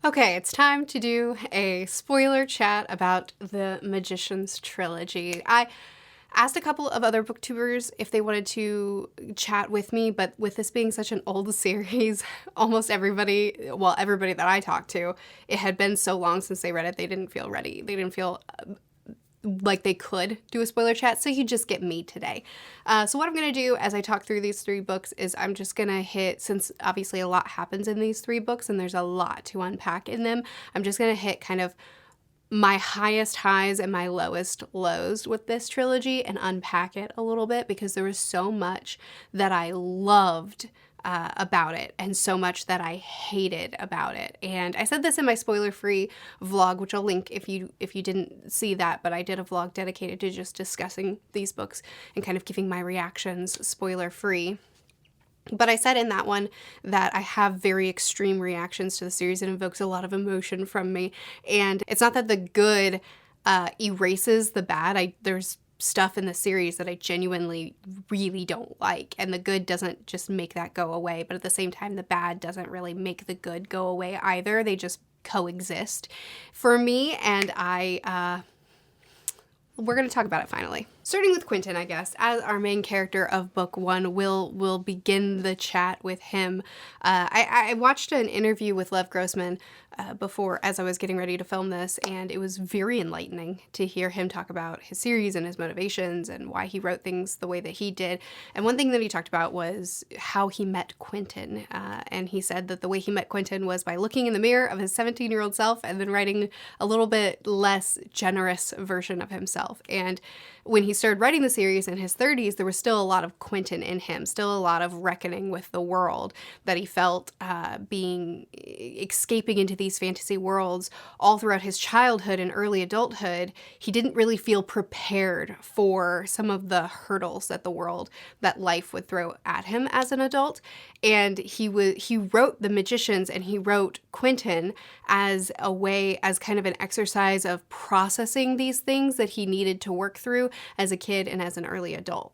Okay, it's time to do a spoiler chat about the Magician's Trilogy. I asked a couple of other booktubers if they wanted to chat with me, but with this being such an old series, almost everybody, well, everybody that I talked to, it had been so long since they read it, they didn't feel ready. They didn't feel like they could do a spoiler chat, so you just get me today. So what I'm going to do as I talk through these three books is I'm just going to hit, since obviously a lot happens in these three books and there's a lot to unpack in them, I'm just going to hit kind of my highest highs and my lowest lows with this trilogy and unpack it a little bit, because there was so much that I loved about it and so much that I hated about it. And I said this in my spoiler-free vlog, which I'll link if you didn't see that, but I did a vlog dedicated to just discussing these books and kind of giving my reactions spoiler-free. But I said in that one that I have very extreme reactions to the series. It invokes a lot of emotion from me. And it's not that the good erases the bad. There's stuff in the series that I genuinely really don't like. And the good doesn't just make that go away. But at the same time, the bad doesn't really make the good go away either. They just coexist for me. And we're going to talk about it finally. Starting with Quentin, I guess, as our main character of book one, we'll begin the chat with him. I watched an interview with Lev Grossman before, as I was getting ready to film this, and it was very enlightening to hear him talk about his series and his motivations and why he wrote things the way that he did. And one thing that he talked about was how he met Quentin, and he said that the way he met Quentin was by looking in the mirror of his 17-year-old self and then writing a little bit less generous version of himself. And when he started writing the series in his 30s, there was still a lot of Quentin in him, still a lot of reckoning with the world that he felt escaping into these fantasy worlds all throughout his childhood and early adulthood. He didn't really feel prepared for some of the hurdles that that life would throw at him as an adult. And he wrote The Magicians and he wrote Quentin as kind of an exercise of processing these things that he needed to work through as a kid and as an early adult.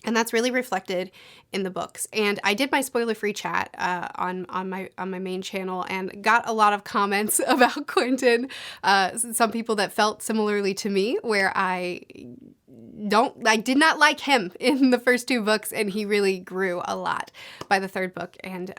And that's really reflected in the books. And I did my spoiler-free chat on my main channel and got a lot of comments about Quentin. Some people that felt similarly to me, where I did not like him in the first two books, and he really grew a lot by the third book. And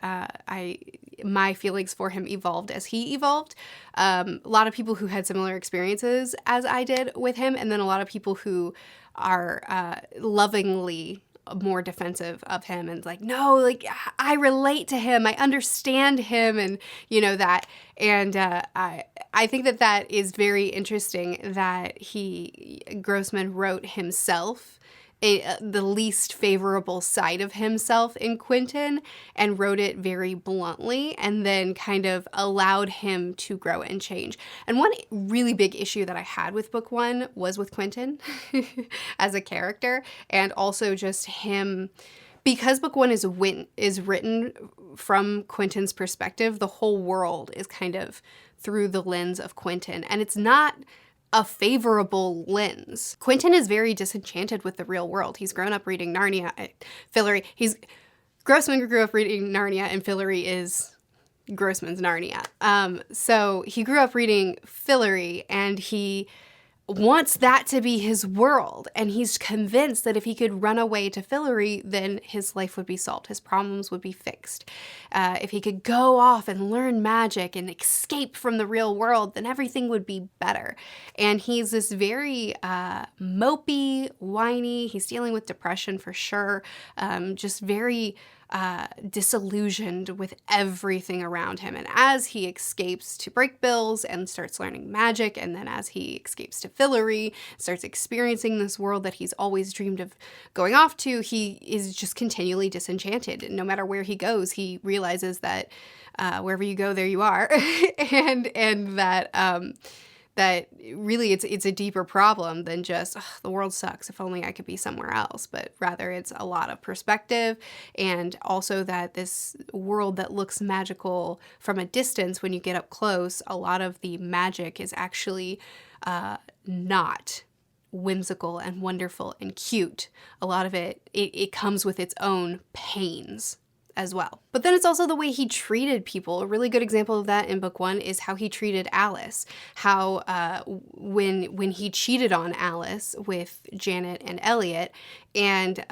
my feelings for him evolved as he evolved. A lot of people who had similar experiences as I did with him, and then a lot of people who are lovingly more defensive of him and like, no, like I relate to him, I understand him, and that. And I think that is very interesting that Grossman wrote himself the least favorable side of himself in Quentin and wrote it very bluntly, and then kind of allowed him to grow and change. And one really big issue that I had with book one was with Quentin as a character, and also just him. Because book one is written from Quentin's perspective, the whole world is kind of through the lens of Quentin, and it's not a favorable lens. Quentin is very disenchanted with the real world. He's grown up reading Narnia. Grossman grew up reading Narnia, and Fillory is Grossman's Narnia. So he grew up reading Fillory, and he wants that to be his world, and he's convinced that if he could run away to Fillory, then his life would be solved, his problems would be fixed. If he could go off and learn magic and escape from the real world, then everything would be better. And he's this very mopey, whiny, he's dealing with depression for sure, just very disillusioned with everything around him. And as he escapes to Brakebills and starts learning magic, and then as he escapes to Fillory, starts experiencing this world that he's always dreamed of going off to, he is just continually disenchanted. And no matter where he goes, he realizes that wherever you go, there you are. and that really it's a deeper problem than just the world sucks, if only I could be somewhere else, but rather it's a lot of perspective, and also that this world that looks magical from a distance, when you get up close, a lot of the magic is actually not whimsical and wonderful and cute. A lot of it comes with its own pains. as well. But then it's also the way he treated people. A really good example of that in book 1 is how he treated Alice. How when he cheated on Alice with Janet and Elliot, and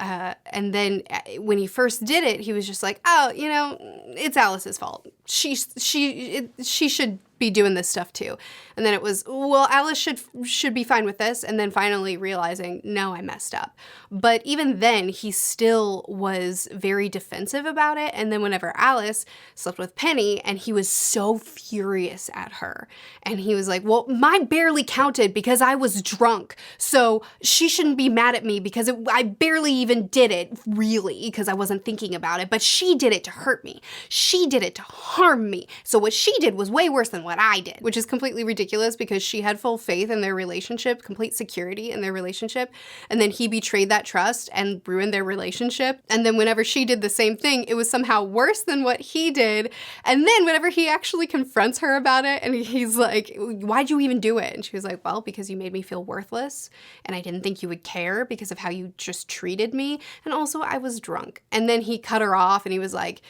then when he first did it, he was just like, oh, you know, it's Alice's fault. She should be doing this stuff too. And then it was, well, Alice should be fine with this. And then finally realizing, no, I messed up. But even then, he still was very defensive about it. And then whenever Alice slept with Penny, and he was so furious at her, and he was like, well, mine barely counted because I was drunk. So she shouldn't be mad at me because I barely even did it, really, because I wasn't thinking about it. But she did it to hurt me. She did it to harm me. So what she did was way worse than what I did, which is completely ridiculous because she had full faith in their relationship, complete security in their relationship. And then he betrayed that trust and ruined their relationship. And then whenever she did the same thing, it was somehow worse than what he did. And then whenever he actually confronts her about it, and he's like, why'd you even do it? And she was like, well, because you made me feel worthless. And I didn't think you would care because of how you just treated me. And also I was drunk. And then he cut her off and he was like,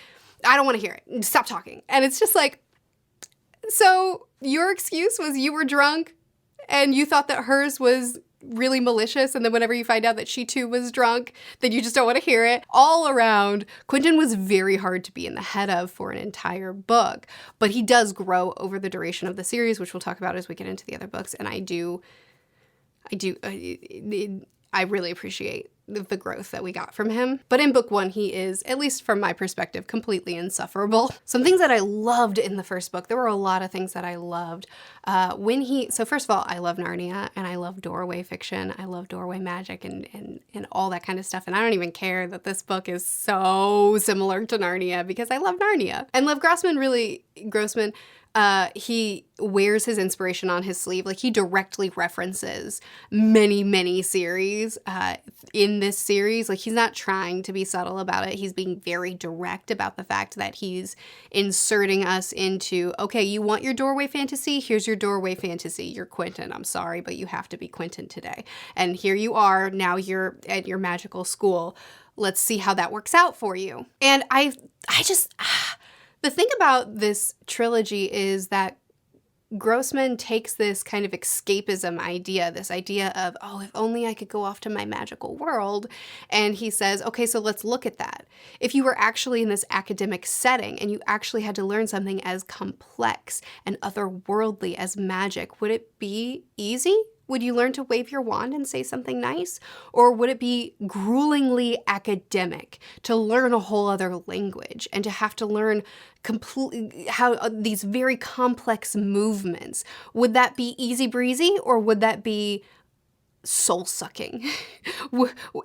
I don't want to hear it. Stop talking. And it's just like, so your excuse was you were drunk and you thought that hers was really malicious, and then whenever you find out that she too was drunk, then you just don't want to hear it. All around, Quentin was very hard to be in the head of for an entire book, but he does grow over the duration of the series, which we'll talk about as we get into the other books, and I really appreciate the growth that we got from him. But in book 1, he is, at least from my perspective, completely insufferable. Some things that I loved in the first book, there were a lot of things that I loved. So first of all, I love Narnia, and I love doorway fiction. I love doorway magic and all that kind of stuff. And I don't even care that this book is so similar to Narnia because I love Narnia. And Lev Grossman, he wears his inspiration on his sleeve. Like, he directly references many, many series in this series. Like, he's not trying to be subtle about it. He's being very direct about the fact that he's inserting us into, okay, you want your doorway fantasy? Here's your doorway fantasy. You're Quentin. I'm sorry, but you have to be Quentin today. And here you are. Now you're at your magical school. Let's see how that works out for you. And the thing about this trilogy is that Grossman takes this kind of escapism idea, this idea of, oh, if only I could go off to my magical world. And he says, okay, so let's look at that. If you were actually in this academic setting and you actually had to learn something as complex and otherworldly as magic, would it be easy? Would you learn to wave your wand and say something nice? Or would it be gruelingly academic to learn a whole other language and to have to learn how these very complex movements? Would that be easy breezy, or would that be soul-sucking?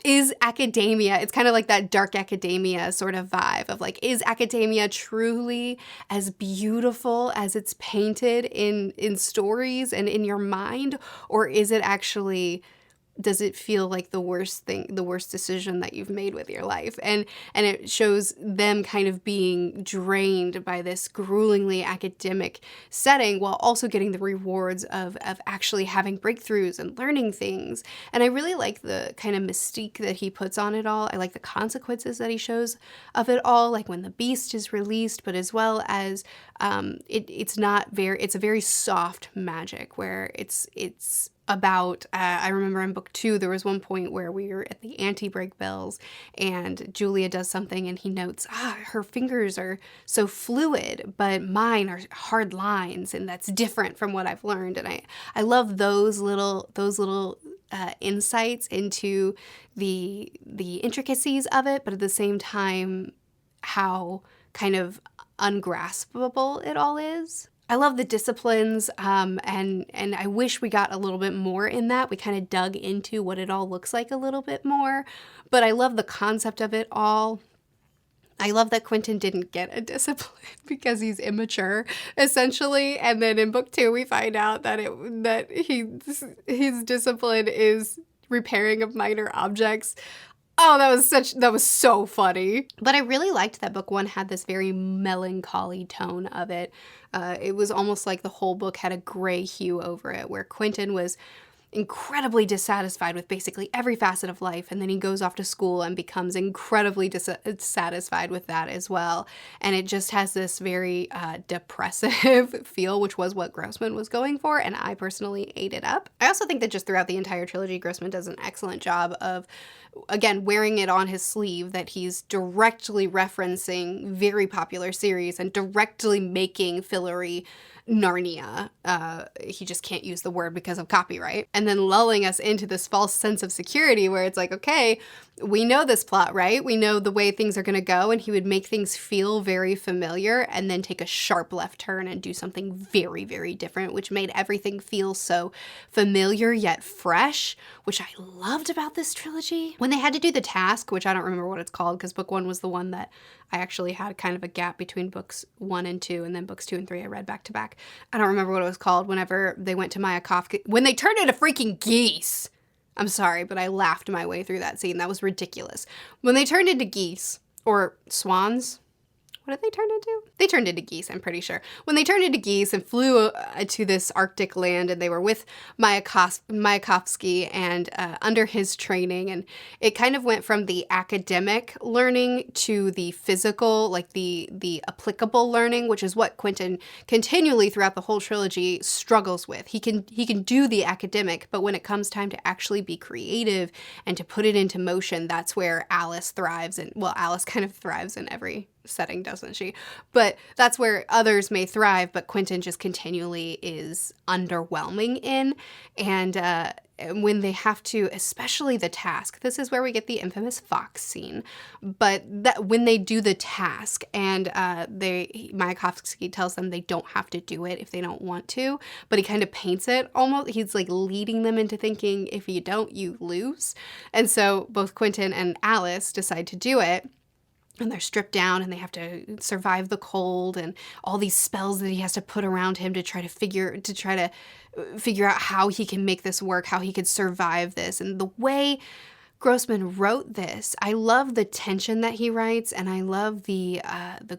Is academia, it's kind of like that dark academia sort of vibe of like, is academia truly as beautiful as it's painted in stories and in your mind? Or is it actually, does it feel like the worst decision that you've made with your life? And it shows them kind of being drained by this gruelingly academic setting while also getting the rewards of actually having breakthroughs and learning things. And I really like the kind of mystique that he puts on it all. I like the consequences that he shows of it all, like when the beast is released, but as well as it's a very soft magic where it's about, I remember in book 2, there was one point where we were at the anti-break bells and Julia does something and he notes, her fingers are so fluid, but mine are hard lines, and that's different from what I've learned. And I love those little insights into the intricacies of it, but at the same time, how kind of ungraspable it all is. I love the disciplines, and I wish we got a little bit more in that. We kind of dug into what it all looks like a little bit more, but I love the concept of it all. I love that Quentin didn't get a discipline because he's immature, essentially. And then in book 2, we find out that his discipline is repairing of minor objects. Oh, that was so funny. But I really liked that book 1 had this very melancholy tone of it. It was almost like the whole book had a gray hue over it, where Quentin was incredibly dissatisfied with basically every facet of life, and then he goes off to school and becomes incredibly dissatisfied with that as well. And it just has this very depressive feel, which was what Grossman was going for, and I personally ate it up. I also think that just throughout the entire trilogy, Grossman does an excellent job of, again, wearing it on his sleeve that he's directly referencing very popular series and directly making Fillory Narnia. He just can't use the word because of copyright. And then lulling us into this false sense of security where it's like, okay, we know this plot, right? We know the way things are going to go, and he would make things feel very familiar and then take a sharp left turn and do something very, very different, which made everything feel so familiar yet fresh, which I loved about this trilogy. When they had to do the task, which I don't remember what it's called because book 1 was the one that I actually had kind of a gap between books 1 and 2, and then books 2 and 3 I read back to back. I don't remember what it was called. Whenever they went to Mayakovsky, when they turned into freaking geese. I'm sorry, but I laughed my way through that scene. That was ridiculous. When they turned into geese, or swans, what did they turn into? They turned into geese, I'm pretty sure. When they turned into geese and flew to this Arctic land, and they were with Mayakovsky and under his training, and it kind of went from the academic learning to the physical, like the applicable learning, which is what Quentin continually throughout the whole trilogy struggles with. He can do the academic, but when it comes time to actually be creative and to put it into motion, that's where Alice thrives. And well, Alice kind of thrives in every setting, doesn't she? But that's where others may thrive, but Quentin just continually is underwhelming in. And when they have to, especially the task, this is where we get the infamous fox scene, but that when they do the task and Mayakovsky tells them they don't have to do it if they don't want to, but he kind of paints it almost, he's like leading them into thinking if you don't, you lose. And so both Quentin and Alice decide to do it. And they're stripped down and they have to survive the cold and all these spells that he has to put around him to try to figure out how he can make this work, how he could survive this. And the way Grossman wrote this, I love the tension that he writes, and I love the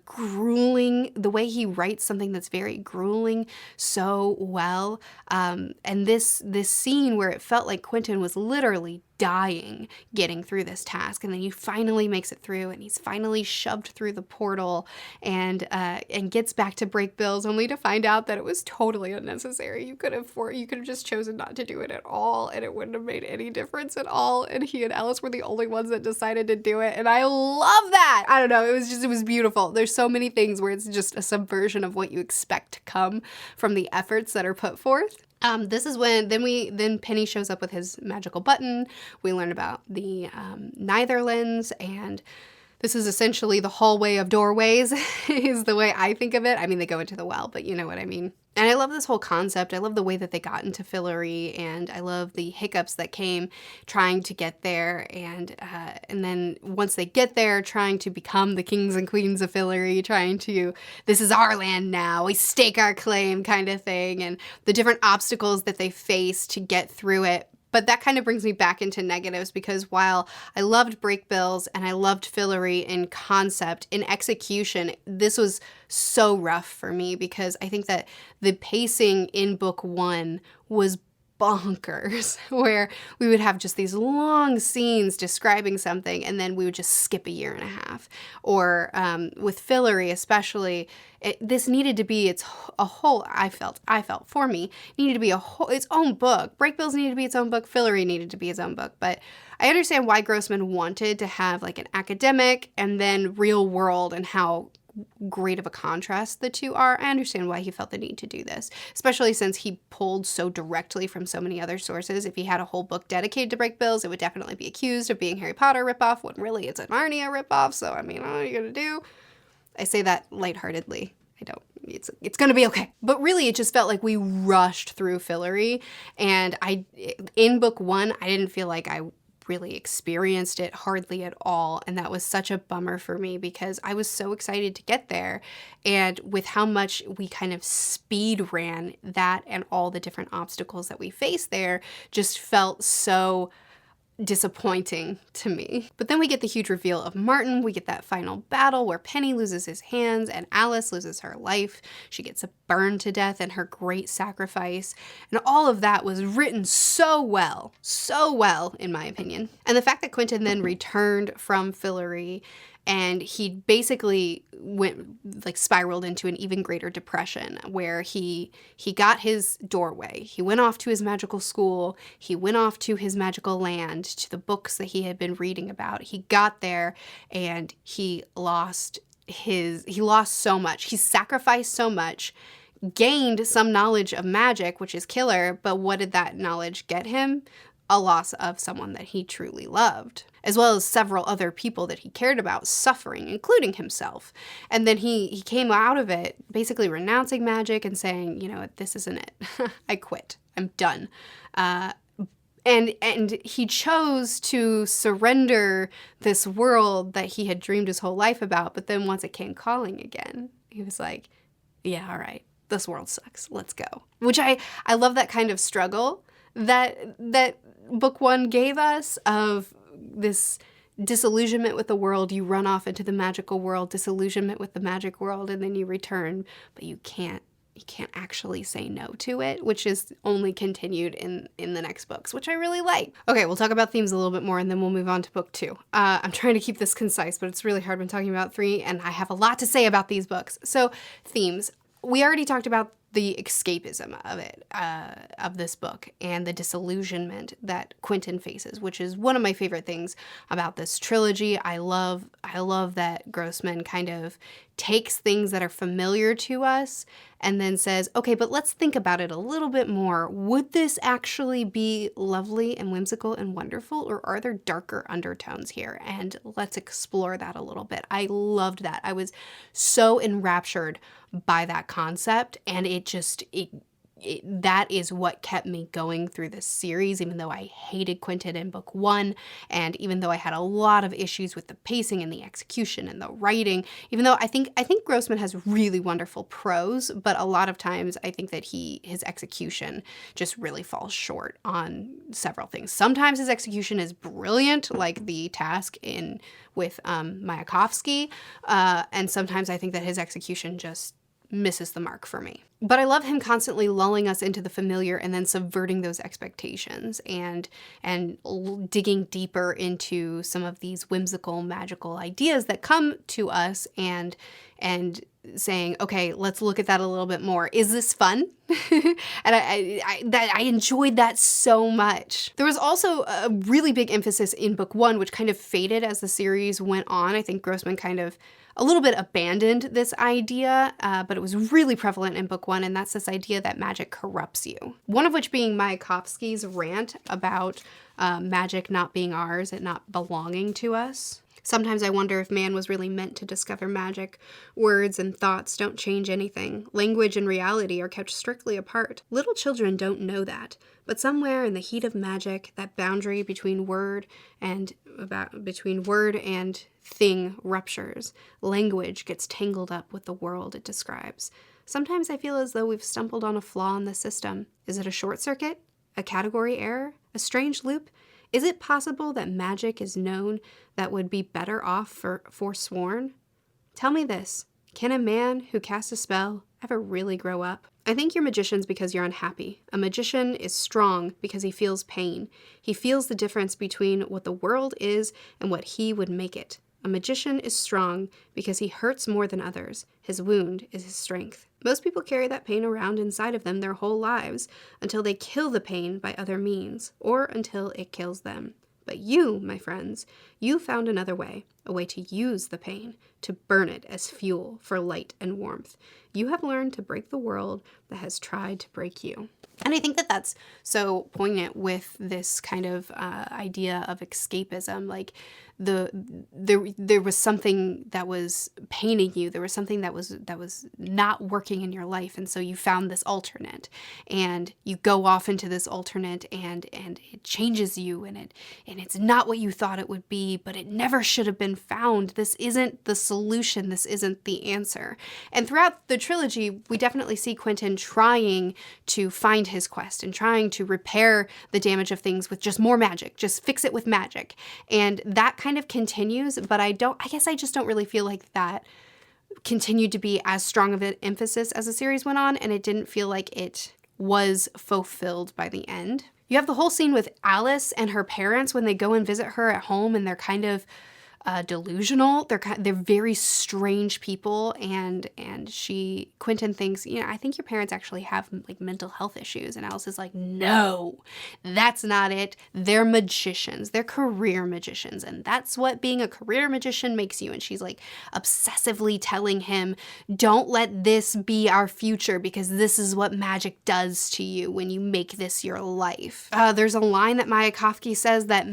grueling, the way he writes something that's very grueling so well. And this scene where it felt like Quentin was literally dying getting through this task, and then he finally makes it through, and he's finally shoved through the portal and gets back to Brakebills, only to find out that it was totally unnecessary. You could have just chosen not to do it at all, and it wouldn't have made any difference at all. And he and Alice were the only ones that decided to do it, and I love that. I don't know, it was beautiful. There's so many things where it's just a subversion of what you expect to come from the efforts that are put forth. This is when then Penny shows up with his magical button. We learn about the Neitherlands, and this is essentially the hallway of doorways is the way I think of it. I mean, they go into the well, but you know what I mean. And I love this whole concept. I love the way that they got into Fillory, and I love the hiccups that came trying to get there, and then once they get there, trying to become the kings and queens of Fillory, this is our land now, we stake our claim kind of thing, and the different obstacles that they face to get through it. But that kind of brings me back into negatives, because while I loved Brakebills and I loved Fillory in concept, in execution, this was so rough for me, because I think that the pacing in book 1 was bonkers, where we would have just these long scenes describing something, and then we would just skip a year and a half. Or with Fillory especially, this needed to be I felt for me, needed to be its own book. Brakebills needed to be its own book. Fillory needed to be its own book. But I understand why Grossman wanted to have like an academic and then real world, and how great of a contrast the two are. I understand why he felt the need to do this, especially since he pulled so directly from so many other sources. If he had a whole book dedicated to Brakebills, it would definitely be accused of being Harry Potter ripoff, when really it's a Narnia ripoff. So I mean, what are you gonna do? I say that lightheartedly. It's gonna be okay. But really, it just felt like we rushed through Fillory, and in book 1, I didn't feel like I really experienced it hardly at all, and that was such a bummer for me, because I was so excited to get there, and with how much we kind of speed ran that and all the different obstacles that we faced there just felt so disappointing to me. But then we get the huge reveal of Martin. We get that final battle where Penny loses his hands and Alice loses her life. She gets burned to death in her great sacrifice. And all of that was written so well in my opinion. And the fact that Quentin then returned from Fillory and he basically spiraled into an even greater depression where he got his doorway. He went off to his magical school. He went off to his magical land, to the books that he had been reading about. He got there and he lost so much. He sacrificed so much, gained some knowledge of magic, which is killer, but what did that knowledge get him? A loss of someone that he truly loved, as well as several other people that he cared about suffering, including himself. And then he came out of it basically renouncing magic and saying, you know, this isn't it. I quit. I'm done. And he chose to surrender this world that he had dreamed his whole life about. But then once it came calling again, he was like, yeah, all right, this world sucks. Let's go. Which I love that kind of struggle that book one gave us, of this disillusionment with the world. You run off into the magical world, disillusionment with the magic world, and then you return, but you can't actually say no to it, which is only continued in the next books, which I really like. Okay, we'll talk about themes a little bit more and then we'll move on to book two. I'm trying to keep this concise, but it's really hard when talking about three, and I have a lot to say about these books. So themes. We already talked about the escapism of this book and the disillusionment that Quentin faces, which is one of my favorite things about this trilogy. I love that Grossman kind of takes things that are familiar to us and then says, okay, but let's think about it a little bit more. Would this actually be lovely and whimsical and wonderful, or are there darker undertones here? And let's explore that a little bit. I loved that. I was so enraptured by that concept, and that is what kept me going through this series, even though I hated Quentin in book one, and even though I had a lot of issues with the pacing and the execution and the writing, even though I think Grossman has really wonderful prose, but a lot of times I think that his execution just really falls short on several things. Sometimes his execution is brilliant, like the task with Mayakovsky, and sometimes I think that his execution just misses the mark for me. But I love him constantly lulling us into the familiar and then subverting those expectations and digging deeper into some of these whimsical, magical ideas that come to us and saying, okay, let's look at that a little bit more. Is this fun? And I enjoyed that so much. There was also a really big emphasis in book one, which kind of faded as the series went on. I think Grossman kind of a little bit abandoned this idea, but it was really prevalent in book one, and that's this idea that magic corrupts you. One of which being Mayakovsky's rant about magic not being ours and not belonging to us. Sometimes I wonder if man was really meant to discover magic. Words and thoughts don't change anything. Language and reality are kept strictly apart. Little children don't know that, but somewhere in the heat of magic, that boundary between word and thing ruptures. Language gets tangled up with the world it describes. Sometimes I feel as though we've stumbled on a flaw in the system. Is it a short circuit? A category error? A strange loop? Is it possible that magic is known that would be better off for forsworn? Tell me this, can a man who casts a spell ever really grow up? I think you're magicians because you're unhappy. A magician is strong because he feels pain. He feels the difference between what the world is and what he would make it. A magician is strong because he hurts more than others. His wound is his strength. Most people carry that pain around inside of them their whole lives until they kill the pain by other means, or until it kills them. But you, my friends, you found another way, a way to use the pain, to burn it as fuel for light and warmth. You have learned to break the world that has tried to break you. And I think that that's so poignant with this kind of idea of escapism. Like there was something that was paining you. There was something that was not working in your life, and so you found this alternate, and you go off into this alternate, and it changes you, and it's not what you thought it would be, but it never should have been been found. This isn't the solution. This isn't the answer. And throughout the trilogy, we definitely see Quentin trying to find his quest and trying to repair the damage of things with just more magic, just fix it with magic. And that kind of continues, but I guess I just don't really feel like that continued to be as strong of an emphasis as the series went on, and it didn't feel like it was fulfilled by the end. You have the whole scene with Alice and her parents when they go and visit her at home, and they're kind of delusional. They're very strange people, and Quentin thinks, I think your parents actually have like mental health issues, and Alice is like, no, that's not it. They're magicians. They're career magicians, and that's what being a career magician makes you. And she's like obsessively telling him, don't let this be our future, because this is what magic does to you when you make this your life. There's a line that Mayakovsky says that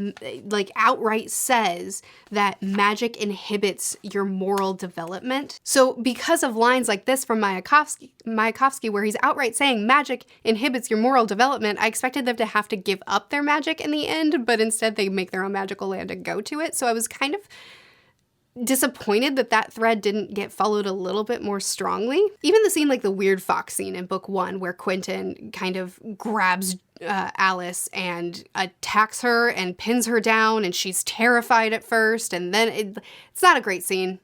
like outright says that magic inhibits your moral development. So because of lines like this from Mayakovsky, where he's outright saying magic inhibits your moral development, I expected them to have to give up their magic in the end, but instead they make their own magical land and go to it. So I was kind of disappointed that thread didn't get followed a little bit more strongly. Even the scene like the weird fox scene in book 1 where Quentin kind of grabs Alice and attacks her and pins her down, and she's terrified at first, and then it's not a great scene.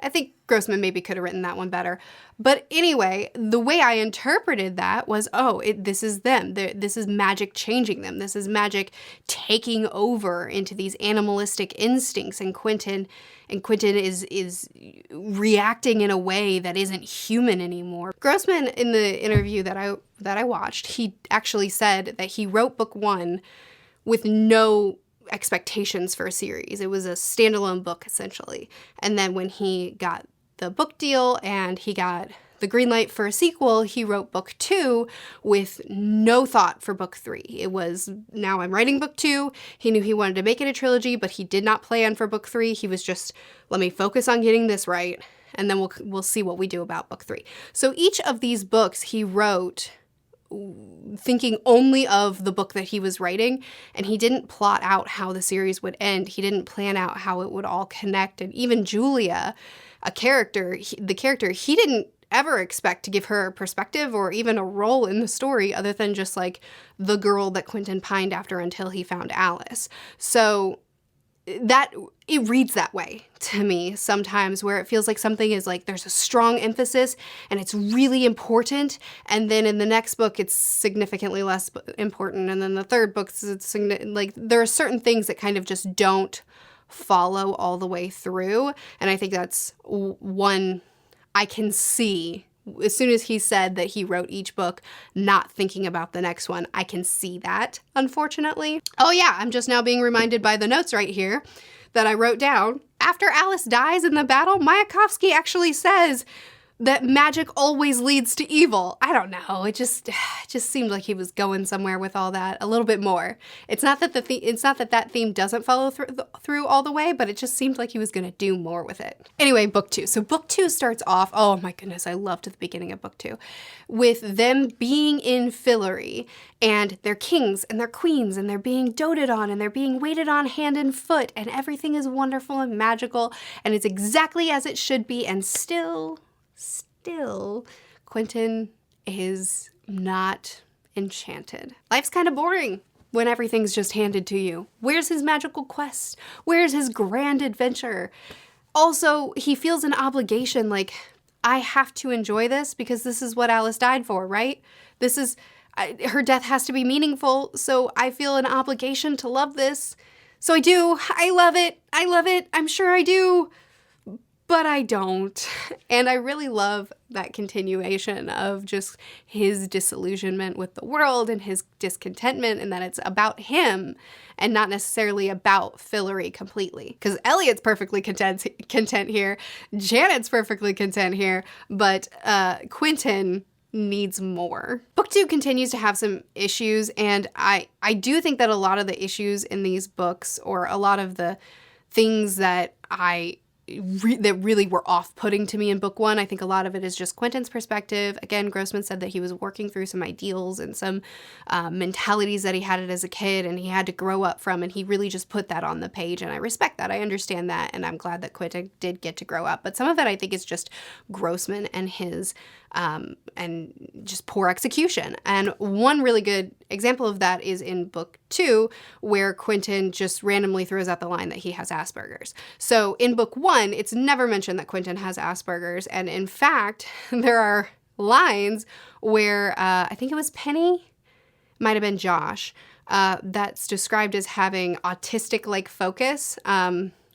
I think Grossman maybe could have written that one better. But anyway, the way I interpreted that was, this is them. This is magic changing them. This is magic taking over into these animalistic instincts, and Quentin is reacting in a way that isn't human anymore. Grossman, in the interview that I watched, he actually said that he wrote book 1 with no expectations for a series. It was a standalone book, essentially. And then when he got the book deal and he got the green light for a sequel, he wrote book 2 with no thought for book 3. It was, now I'm writing book 2. He knew he wanted to make it a trilogy, but he did not plan for book 3. He was just, let me focus on getting this right, and then we'll see what we do about book 3. So each of these books he wrote thinking only of the book that he was writing, and he didn't plot out how the series would end. He didn't plan out how it would all connect. And even Julia, the character, he didn't ever expect to give her a perspective or even a role in the story other than just like the girl that Quentin pined after until he found Alice. So that it reads that way to me sometimes, where it feels like something is like there's a strong emphasis and it's really important, and then in the next book it's significantly less important, and then the third book it's like there are certain things that kind of just don't follow all the way through. And I think that's one I can see. As soon as he said that he wrote each book not thinking about the next one, I can see that, unfortunately. Oh yeah, I'm just now being reminded by the notes right here that I wrote down. After Alice dies in the battle, Mayakovsky actually says that magic always leads to evil. I don't know. It just seemed like he was going somewhere with all that a little bit more. It's not that that theme doesn't follow through all the way, but it just seemed like he was going to do more with it. Anyway, book 2. So book 2 starts off, oh my goodness, I loved the beginning of book 2, with them being in Fillory, and they're kings and they're queens, and they're being doted on, and they're being waited on hand and foot, and everything is wonderful and magical, and it's exactly as it should be, and still, Quentin is not enchanted. Life's kind of boring when everything's just handed to you. Where's his magical quest? Where's his grand adventure? Also, he feels an obligation, like, I have to enjoy this because this is what Alice died for, right? Her death has to be meaningful, so I feel an obligation to love this. So I do. I love it. I'm sure I do. But I don't. And I really love that continuation of just his disillusionment with the world and his discontentment, and that it's about him and not necessarily about Fillory completely. Because Elliot's perfectly content here. Janet's perfectly content here. But Quentin needs more. Book 2 continues to have some issues, and I do think that a lot of the issues in these books, or a lot of the things that I that really were off-putting to me in book one. I think a lot of it is just Quentin's perspective. Again, Grossman said that he was working through some ideals and some mentalities that he had as a kid and he had to grow up from, and he really just put that on the page, and I respect that. I understand that, and I'm glad that Quentin did get to grow up. But some of it I think is just Grossman and his and just poor execution. And one really good example of that is in book two, where Quentin just randomly throws out the line that he has Asperger's. So in book one, it's never mentioned that Quentin has Asperger's. And in fact, there are lines where I think it was Penny, might have been Josh, that's described as having autistic-like focus,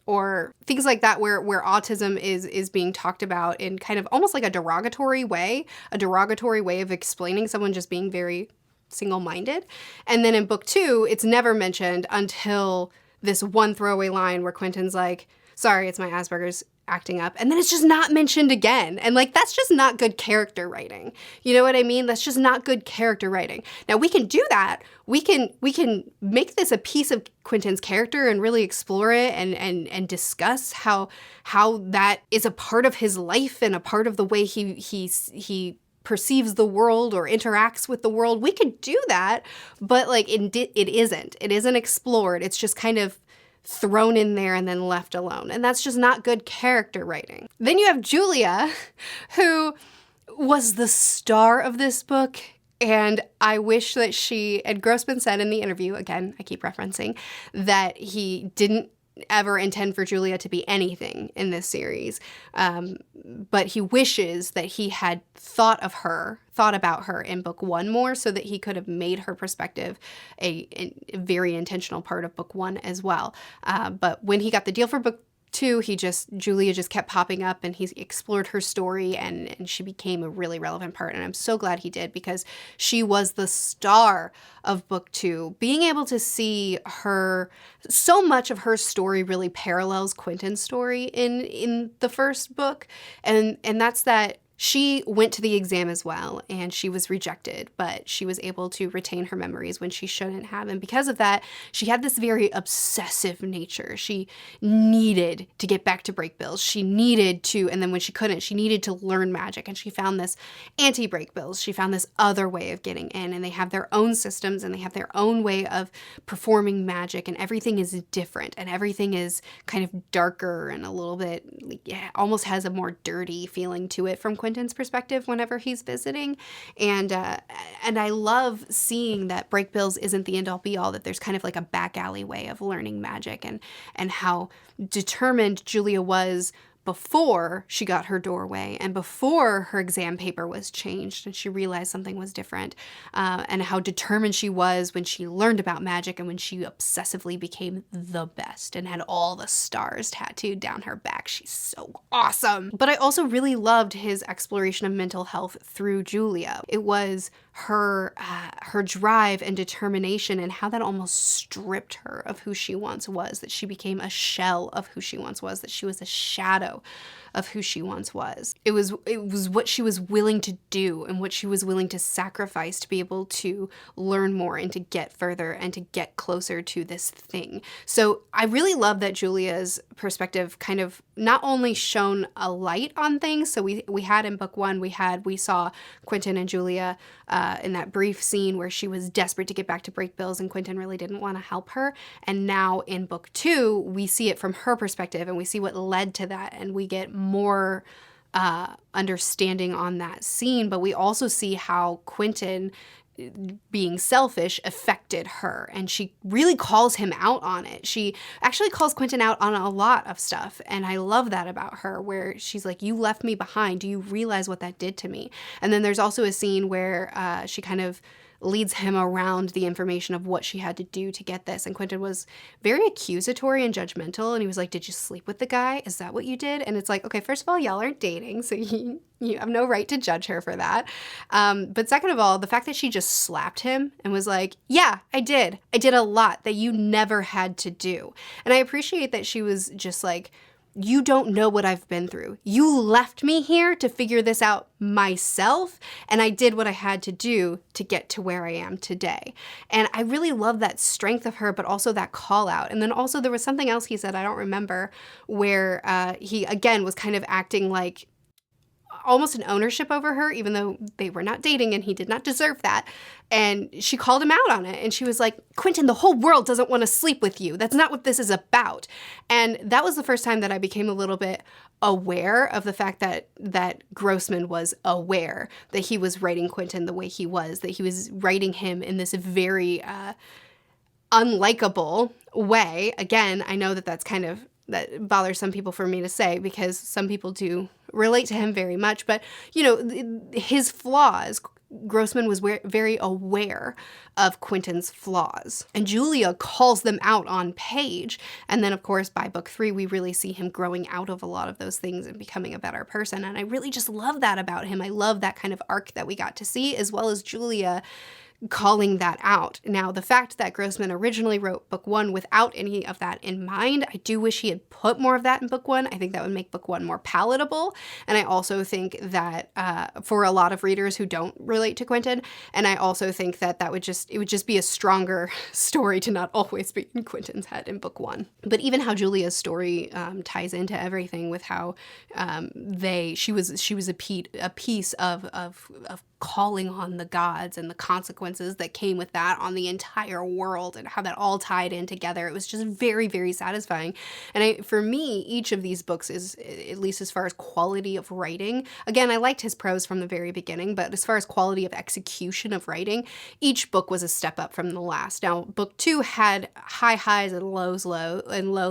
or things like that, where autism is being talked about in kind of almost like a derogatory way of explaining someone just being very single-minded. And then in book two, it's never mentioned until this one throwaway line where Quentin's like, sorry, it's my Asperger's acting up. And then it's just not mentioned again. And like, that's just not good character writing. You know what I mean? That's just not good character writing. Now we can do that. We can make this a piece of Quentin's character and really explore it and discuss how that is a part of his life and a part of the way he perceives the world or interacts with the world. We could do that, but like it isn't explored. It's just kind of thrown in there and then left alone. And that's just not good character writing. Then you have Julia, who was the star of this book. And I wish that and Grossman said in the interview, again, I keep referencing, that he didn't ever intend for Julia to be anything in this series. But he wishes that he had thought about her in book one more, so that he could have made her perspective a very intentional part of book one as well. But when he got the deal for book two, Julia just kept popping up, and he explored her story, and she became a really relevant part. And I'm so glad he did, because she was the star of book two. Being able to see her, so much of her story really parallels Quentin's story in the first book. And that's that she went to the exam as well, and she was rejected, but she was able to retain her memories when she shouldn't have. And because of that, she had this very obsessive nature. She needed to get back to Brakebills. She needed to, and then when she couldn't, she needed to learn magic. And she found this anti-Brakebills. She found this other way of getting in, and they have their own systems, and they have their own way of performing magic, and everything is different, and everything is kind of darker and a little bit, almost has a more dirty feeling to it from Quentin's perspective whenever he's visiting. And I love seeing that Brakebills isn't the end all be all, that there's kind of like a back alley way of learning magic, and how determined Julia was before she got her doorway and before her exam paper was changed and she realized something was different, and how determined she was when she learned about magic and when she obsessively became the best and had all the stars tattooed down her back. She's so awesome. But I also really loved his exploration of mental health through Julia. It was her drive and determination, and how that almost stripped her of who she once was, that she became a shell of who she once was, that she was a shadow of who she once was. It was what she was willing to do and what she was willing to sacrifice to be able to learn more and to get further and to get closer to this thing. So I really love that Julia's perspective kind of not only shone a light on things. So we had in book one, we saw Quentin and Julia in that brief scene where she was desperate to get back to Brakebills and Quentin really didn't want to help her. And now in book two, we see it from her perspective and we see what led to that, and we get more understanding on that scene. But we also see how Quentin being selfish affected her, and she really calls him out on it. She actually calls Quentin out on a lot of stuff, and I love that about her, where she's like, you left me behind. Do you realize what that did to me? And then there's also a scene where she kind of leads him around the information of what she had to do to get this. And Quentin was very accusatory and judgmental. And he was like, did you sleep with the guy? Is that what you did? And it's like, okay, first of all, y'all aren't dating, so you have no right to judge her for that. But second of all, the fact that she just slapped him and was like, yeah, I did a lot that you never had to do. And I appreciate that she was just like, you don't know what I've been through. You left me here to figure this out myself, and I did what I had to do to get to where I am today. And I really love that strength of her, but also that call out. And then also there was something else he said, I don't remember, where he again was kind of acting like almost an ownership over her, even though they were not dating and he did not deserve that. And she called him out on it. And she was like, Quentin, the whole world doesn't want to sleep with you. That's not what this is about. And that was the first time that I became a little bit aware of the fact that Grossman was aware that he was writing Quentin the way he was, that he was writing him in this very unlikable way. Again, I know that that's kind of, that bothers some people for me to say, because some people do relate to him very much. But, you know, his flaws, Grossman was very aware of Quentin's flaws. And Julia calls them out on page. And then, of course, by book 3, we really see him growing out of a lot of those things and becoming a better person. And I really just love that about him. I love that kind of arc that we got to see, as well as Julia calling that out. Now, the fact that Grossman originally wrote book 1 without any of that in mind, I do wish he had put more of that in book 1. I think that would make book 1 more palatable. And I also think that for a lot of readers who don't relate to Quentin, and I also think that it would just be a stronger story to not always be in Quentin's head in book 1. But even how Julia's story ties into everything, with how she was a piece of calling on the gods and the consequences that came with that on the entire world, and how that all tied in together. It was just very, very satisfying. And for me, each of these books is, at least as far as quality of writing, again, I liked his prose from the very beginning, but as far as quality of execution of writing, each book was a step up from the last. Now, book 2 had high highs and low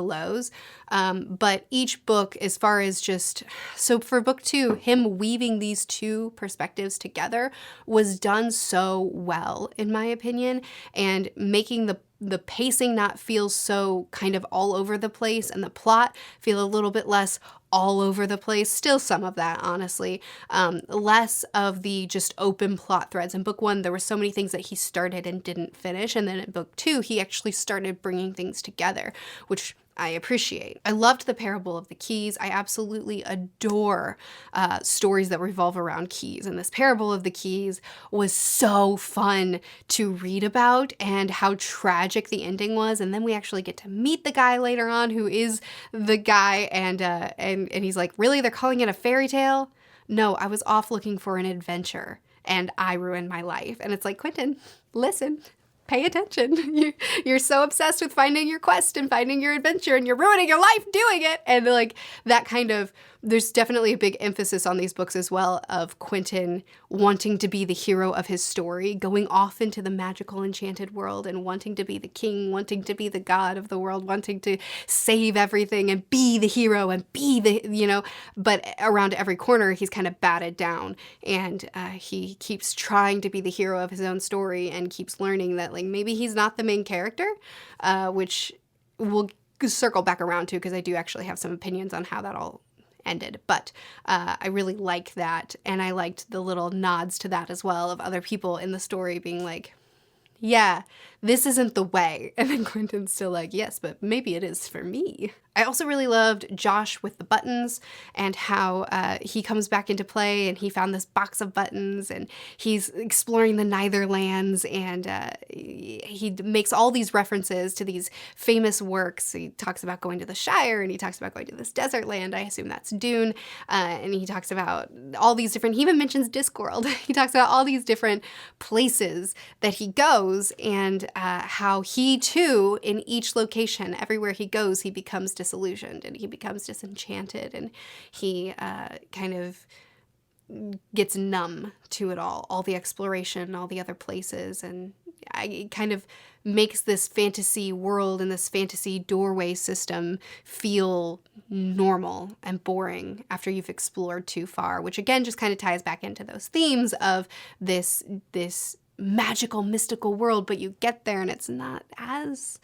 lows. But each book, as far as so for book 2, him weaving these two perspectives together was done so well, in my opinion, and making the pacing not feel so kind of all over the place, and the plot feel a little bit less all over the place. Still some of that, honestly. Less of the just open plot threads. In book 1, there were so many things that he started and didn't finish. And then in book 2, he actually started bringing things together, which I appreciate. I loved The Parable of the Keys. I absolutely adore stories that revolve around keys. And this Parable of the Keys was so fun to read about, and how tragic the ending was. And then we actually get to meet the guy later on, who is the guy, and he's like, really, they're calling it a fairy tale? No, I was off looking for an adventure, and I ruined my life. And it's like, Quentin, listen. Pay attention. You're so obsessed with finding your quest and finding your adventure, and you're ruining your life doing it. And like that kind of, there's definitely a big emphasis on these books as well of Quentin wanting to be the hero of his story, going off into the magical enchanted world and wanting to be the king, wanting to be the god of the world, wanting to save everything and be the hero and be the, but around every corner he's kind of batted down, and he keeps trying to be the hero of his own story and keeps learning that like maybe he's not the main character, which we'll circle back around to, because I do actually have some opinions on how that all ended. But I really like that, and I liked the little nods to that as well, of other people in the story being like, yeah, this isn't the way. And then Quentin's still like, yes, but maybe it is for me. I also really loved Josh with the buttons, and how he comes back into play, and he found this box of buttons, and he's exploring the Neitherlands, and he makes all these references to these famous works. He talks about going to the Shire, and he talks about going to this desert land. I assume that's Dune. And he talks about all these different, he even mentions Discworld. He talks about all these different places that he goes, and how he too, in each location, everywhere he goes, he becomes disillusioned and he becomes disenchanted, and he kind of gets numb to it all the exploration, all the other places, and it kind of makes this fantasy world and this fantasy doorway system feel normal and boring after you've explored too far, which again just kind of ties back into those themes of this magical, mystical world, but you get there and it's not as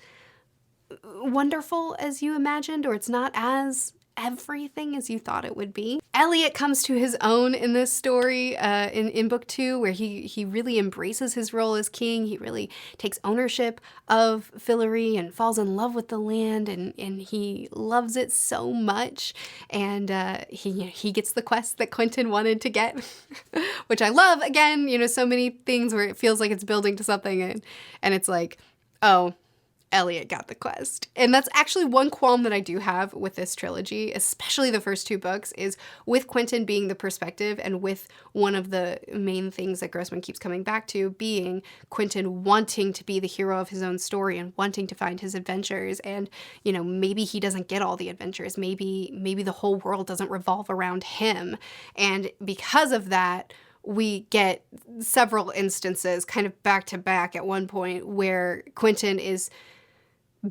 wonderful as you imagined, or it's not as everything as you thought it would be. Elliot comes to his own in this story, in book 2, where he really embraces his role as king. He really takes ownership of Fillory and falls in love with the land, and he loves it so much. And he gets the quest that Quentyn wanted to get, which I love. Again, you know, so many things where it feels like it's building to something, and it's like, oh, Elliot got the quest. And that's actually one qualm that I do have with this trilogy, especially the first 2 books, is with Quentyn being the perspective, and with one of the main things that Grossman keeps coming back to being Quentyn wanting to be the hero of his own story and wanting to find his adventures. And, you know, maybe he doesn't get all the adventures. Maybe the whole world doesn't revolve around him. And because of that, we get several instances kind of back to back at one point where Quentyn is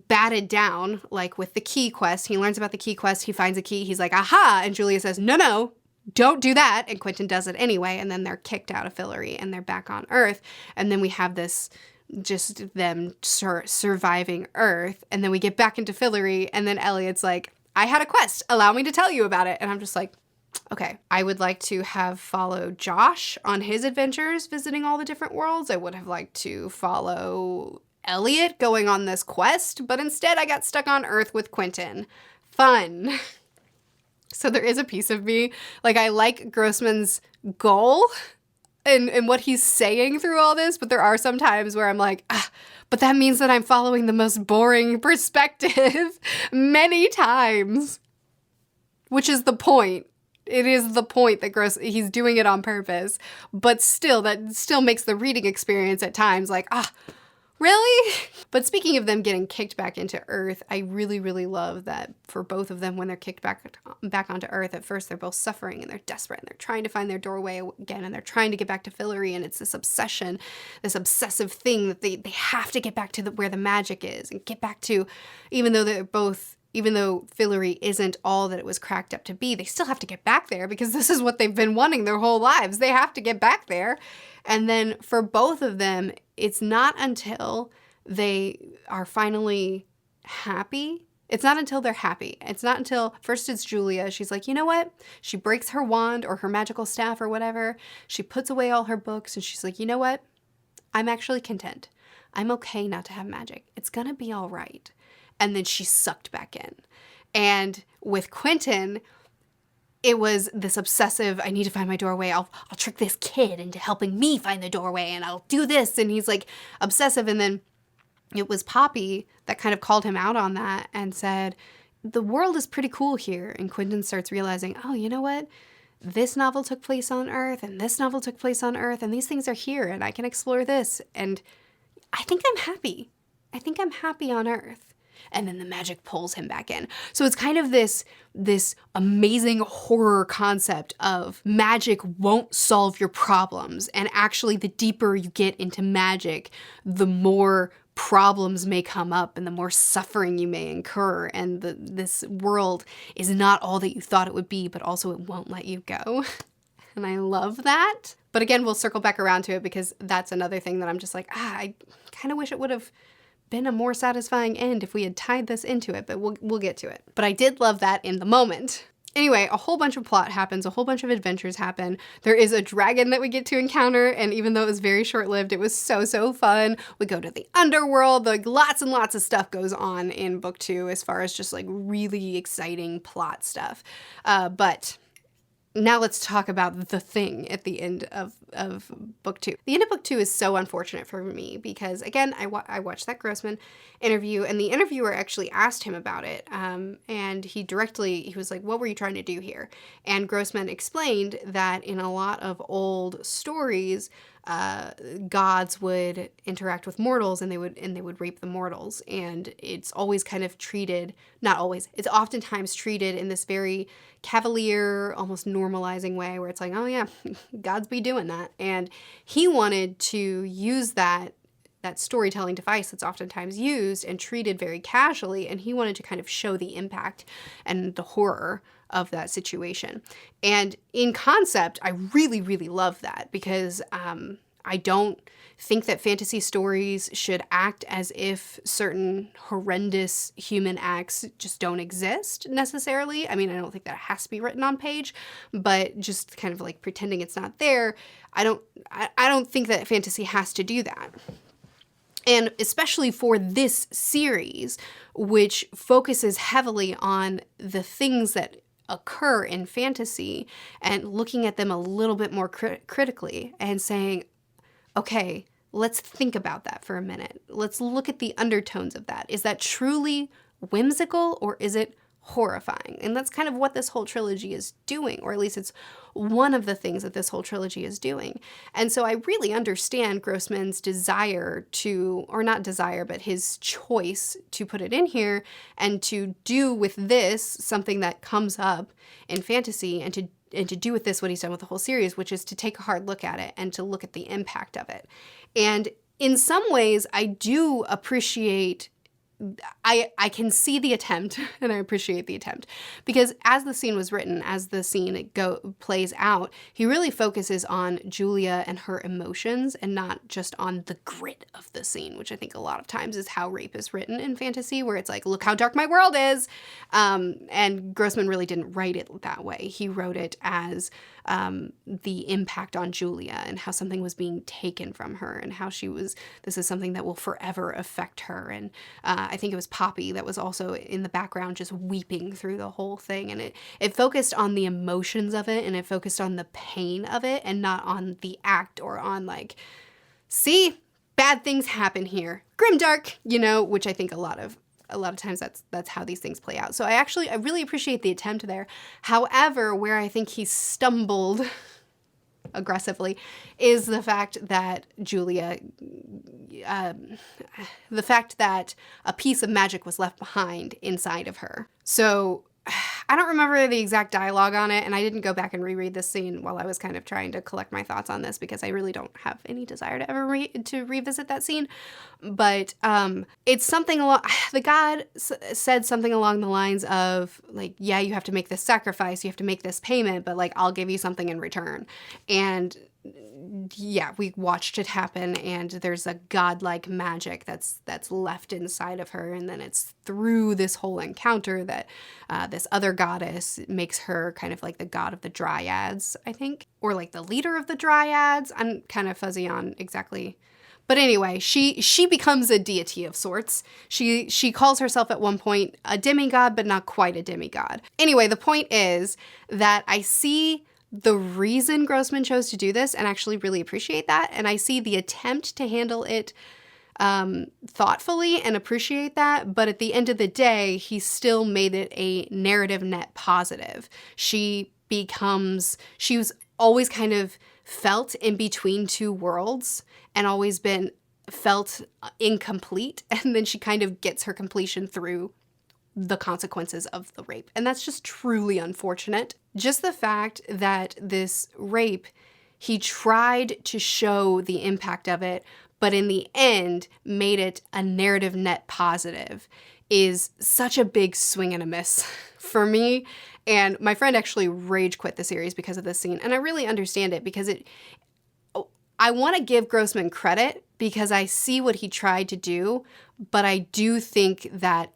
batted down, like with the key quest. He learns about the key quest, he finds a key, he's like, aha, and Julia says, no, don't do that, and Quentyn does it anyway, and then they're kicked out of Fillory, and they're back on Earth, and then we have this, just them surviving Earth, and then we get back into Fillory, and then Elliot's like, I had a quest, allow me to tell you about it, and I'm just like, okay. I would like to have followed Josh on his adventures visiting all the different worlds. I would have liked to follow Elliot going on this quest, but instead I got stuck on Earth with Quentyn. Fun. So there is a piece of me, like, I like Grossman's goal and what he's saying through all this, but there are some times where I'm like, but that means that I'm following the most boring perspective many times, which is the point. It is the point that he's doing it on purpose, but still, that still makes the reading experience at times like, really? But speaking of them getting kicked back into Earth, I really, really love that for both of them, when they're kicked back onto Earth, at first they're both suffering and they're desperate and they're trying to find their doorway again, and they're trying to get back to Fillory, and it's this obsession, this obsessive thing that they have to get back to where the magic is, and get back to, even though Fillory isn't all that it was cracked up to be, they still have to get back there because this is what they've been wanting their whole lives. They have to get back there. And then for both of them, it's not until they are finally happy. It's not until they're happy. It's not until, first it's Julia. She's like, you know what? She breaks her wand or her magical staff or whatever. She puts away all her books and she's like, you know what? I'm actually content. I'm okay not to have magic. It's gonna be all right. And then she's sucked back in. And with Quentyn, it was this obsessive, I need to find my doorway. I'll trick this kid into helping me find the doorway, and I'll do this. And he's like obsessive. And then it was Poppy that kind of called him out on that and said, the world is pretty cool here. And Quentyn starts realizing, oh, you know what? This novel took place on Earth, and this novel took place on Earth, and these things are here, and I can explore this. And I think I'm happy. I think I'm happy on Earth. And then the magic pulls him back in. So it's kind of this amazing horror concept of magic won't solve your problems. And actually, the deeper you get into magic, the more problems may come up and the more suffering you may incur. And this world is not all that you thought it would be, but also it won't let you go. And I love that. But again, we'll circle back around to it because that's another thing that I'm just like, I kind of wish it would have been a more satisfying end if we had tied this into it, but we'll get to it. But I did love that in the moment. Anyway, a whole bunch of plot happens, a whole bunch of adventures happen. There is a dragon that we get to encounter, and even though it was very short-lived, it was so fun. We go to the underworld, like lots and lots of stuff goes on in book 2 as far as just like really exciting plot stuff. But now let's talk about the thing at the end of book 2. The end of book 2 is so unfortunate for me because, again, I watched that Grossman interview, and the interviewer actually asked him about it, and he was like, what were you trying to do here? And Grossman explained that in a lot of old stories, gods would interact with mortals and they would rape the mortals, and it's always kind of treated, not always, it's oftentimes treated in this very cavalier, almost normalizing way where it's like, oh yeah, gods be doing that. And he wanted to use that storytelling device that's oftentimes used and treated very casually, and he wanted to kind of show the impact and the horror of that situation. And in concept, I really, really love that because I don't think that fantasy stories should act as if certain horrendous human acts just don't exist necessarily. I mean, I don't think that has to be written on page, but just kind of like pretending it's not there. I don't think that fantasy has to do that. And especially for this series, which focuses heavily on the things that occur in fantasy and looking at them a little bit more critically and saying, okay, let's think about that for a minute. Let's look at the undertones of that. Is that truly whimsical or is it horrifying? And that's kind of what this whole trilogy is doing, or at least it's one of the things that this whole trilogy is doing. And so I really understand Grossman's desire to, or not desire, but his choice to put it in here and to do with this something that comes up in fantasy, and to do with this what he's done with the whole series, which is to take a hard look at it and to look at the impact of it. And in some ways, I do appreciate, I can see the attempt, and I appreciate the attempt, because as the scene was written, as the scene plays out, he really focuses on Julia and her emotions and not just on the grit of the scene, which I think a lot of times is how rape is written in fantasy, where it's like, look how dark my world is. And Grossman really didn't write it that way. He wrote it as the impact on Julia and how something was being taken from her and how this is something that will forever affect her. And I think it was Poppy that was also in the background just weeping through the whole thing. And it focused on the emotions of it, and it focused on the pain of it, and not on the act or on like, see, bad things happen here. Grimdark, which I think a lot of times that's how these things play out. So I really appreciate the attempt there. However, where I think he stumbled aggressively is the fact that the fact that a piece of magic was left behind inside of her. So I don't remember the exact dialogue on it, and I didn't go back and reread this scene while I was kind of trying to collect my thoughts on this, because I really don't have any desire to ever revisit that scene. But it's something the god said something along the lines of like, yeah, you have to make this sacrifice, you have to make this payment, but like, I'll give you something in return. And yeah, we watched it happen, and there's a godlike magic that's left inside of her, and then it's through this whole encounter that this other goddess makes her kind of like the god of the dryads, I think, or like the leader of the dryads. I'm kind of fuzzy on exactly. But anyway, she becomes a deity of sorts. She calls herself at one point a demigod, but not quite a demigod. Anyway, the point is that I see the reason Grossman chose to do this and actually really appreciate that. And I see the attempt to handle it thoughtfully and appreciate that. But at the end of the day, he still made it a narrative net positive. She was always kind of felt in between two worlds and always been felt incomplete. And then she kind of gets her completion through the consequences of the rape. And that's just truly unfortunate. Just the fact that this rape, he tried to show the impact of it, but in the end made it a narrative net positive, is such a big swing and a miss for me. And my friend actually rage quit the series because of this scene. And I really understand it, because I want to give Grossman credit because I see what he tried to do, but I do think that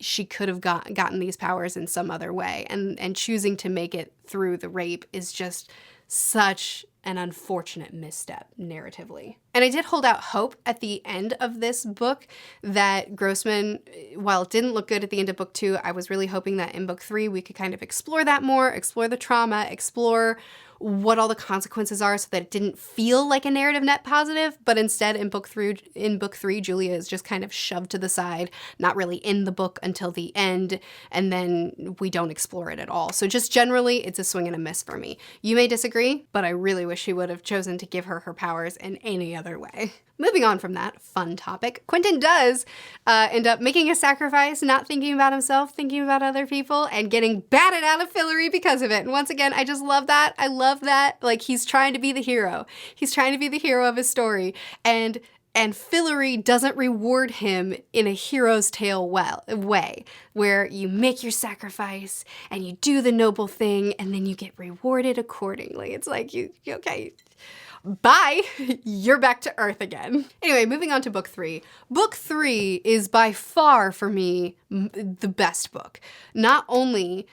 she could have gotten these powers in some other way. And choosing to make it through the rape is just such an unfortunate misstep narratively. And I did hold out hope at the end of this book that Grossman, while it didn't look good at the end of book 2, I was really hoping that in book 3 we could kind of explore that more, explore the trauma, explore what all the consequences are, so that it didn't feel like a narrative net positive, but instead in book 3, Julia is just kind of shoved to the side, not really in the book until the end, and then we don't explore it at all. So just generally, it's a swing and a miss for me. You may disagree, but I really wish he would have chosen to give her powers in any other way. Moving on from that fun topic, Quentin does end up making a sacrifice, not thinking about himself, thinking about other people, and getting batted out of Fillory because of it. And once again, I just love that. I love that. Like, he's trying to be the hero. He's trying to be the hero of his story. And Fillory doesn't reward him in a hero's tale way, where you make your sacrifice and you do the noble thing and then you get rewarded accordingly. It's like, okay, bye, you're back to Earth again. Anyway, moving on to book 3. Book 3 is by far, for me, the best book. Not only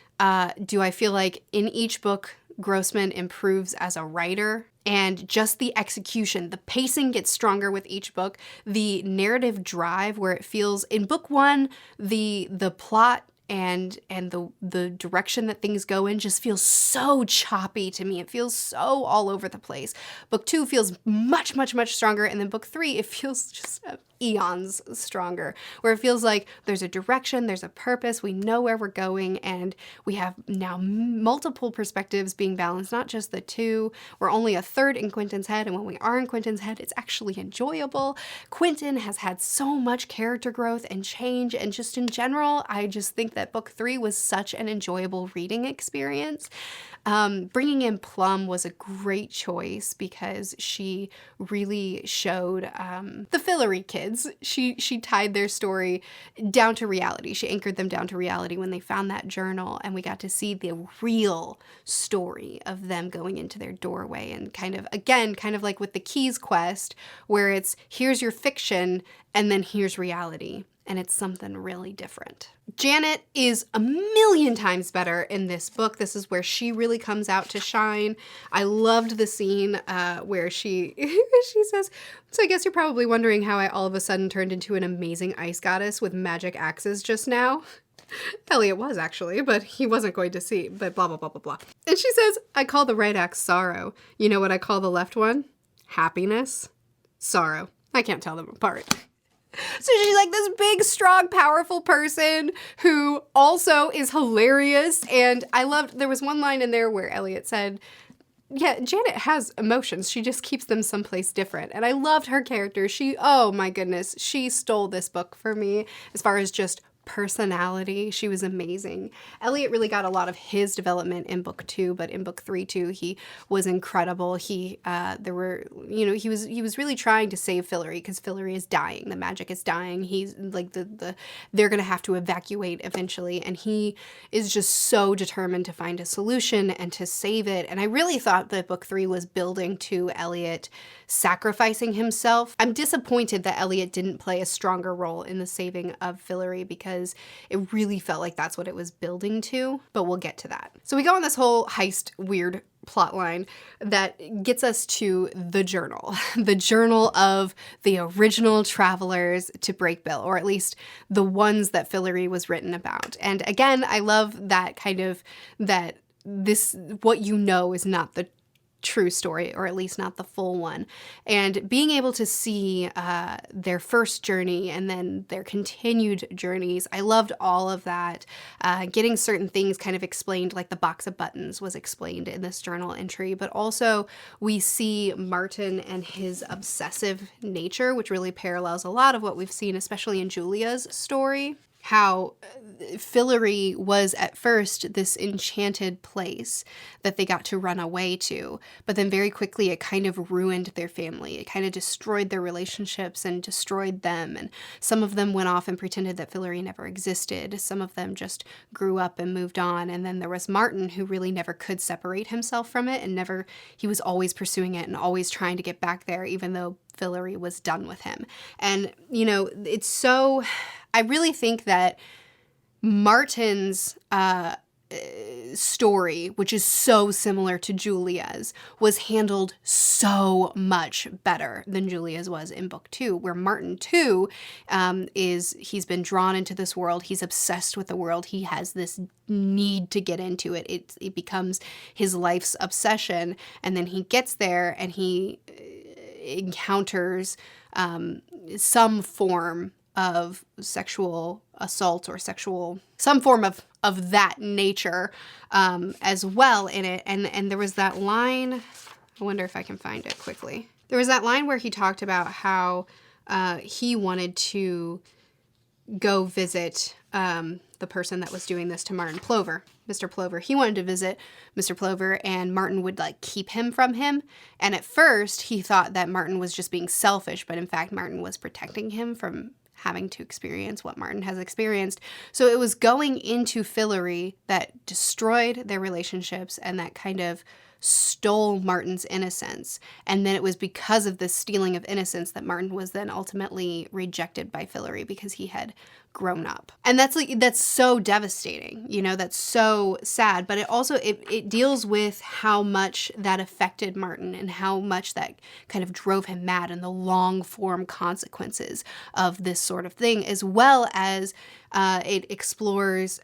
do I feel like in each book, Grossman improves as a writer, and just the execution, the pacing gets stronger with each book. The narrative drive, where it feels, in book 1, the plot and the direction that things go in just feels so choppy to me. It feels so all over the place. Book 2 feels much, much, much stronger, and then book 3, it feels just eons stronger, where it feels like there's a direction, there's a purpose, we know where we're going, and we have now multiple perspectives being balanced, not just the two. We're only a third in Quentin's head, and when we are in Quentin's head, it's actually enjoyable. Quentin has had so much character growth and change, and just in general, I just think that book 3 was such an enjoyable reading experience. Bringing in Plum was a great choice because she really showed the Fillory kids. She tied their story down to reality. She anchored them down to reality when they found that journal, and we got to see the real story of them going into their doorway, and kind of like with the Keys quest, where it's here's your fiction and then here's reality. And it's something really different. Janet is a million times better in this book. This is where she really comes out to shine. I loved the scene where she says, "So I guess you're probably wondering how I all of a sudden turned into an amazing ice goddess with magic axes just now." Elliot was actually, but he wasn't going to see, but blah, blah, blah, blah, blah. And she says, "I call the right axe sorrow. You know what I call the left one? Happiness. Sorrow. I can't tell them apart." So she's like this big, strong, powerful person who also is hilarious. And I loved, there was one line in there where Elliot said, yeah, Janet has emotions. She just keeps them someplace different. And I loved her character. Oh my goodness, she stole this book for me as far as just personality. She was amazing. Elliot really got a lot of his development in book 2, but in book 3 too, he was incredible. He was really trying to save Fillory, because Fillory is dying. The magic is dying. He's like they're gonna have to evacuate eventually, and he is just so determined to find a solution and to save it. And I really thought that book 3 was building to Elliot sacrificing himself. I'm disappointed that Elliot didn't play a stronger role in the saving of Fillory, because it really felt like that's what it was building to, but we'll get to that. So we go on this whole heist weird plot line that gets us to the journal, the journal of the original travelers to Brakebill, or at least the ones that Fillory was written about. And again, I love that that this, what you know is not the true story, or at least not the full one. And being able to see their first journey and then their continued journeys, I loved all of that. Getting certain things kind of explained, like the box of buttons was explained in this journal entry, but also we see Martin and his obsessive nature, which really parallels a lot of what we've seen, especially in Julia's story. How Fillory was at first this enchanted place that they got to run away to, but then very quickly it kind of ruined their family. It kind of destroyed their relationships and destroyed them, and some of them went off and pretended that Fillory never existed. Some of them just grew up and moved on, and then there was Martin, who really never could separate himself from it, and he was always pursuing it and always trying to get back there, even though Fillory was done with him. And, it's so... I really think that Martin's story, which is so similar to Julia's, was handled so much better than Julia's was in book 2, where Martin too he's been drawn into this world. He's obsessed with the world. He has this need to get into it. It becomes his life's obsession, and then he gets there and he encounters some form of sexual assault or some form of that nature as well in it. And there was that line, I wonder if I can find it quickly. There was that line where he talked about how he wanted to go visit the person that was doing this to Martin Plover, Mr. Plover. He wanted to visit Mr. Plover, and Martin would keep him from him. And at first he thought that Martin was just being selfish, but in fact Martin was protecting him from having to experience what Martin has experienced. So it was going into Fillory that destroyed their relationships and that kind of stole Martin's innocence. And then it was because of this stealing of innocence that Martin was then ultimately rejected by Fillory because he had grown up. And that's so devastating, that's so sad, but it deals with how much that affected Martin and how much that kind of drove him mad and the long form consequences of this sort of thing, as well as it explores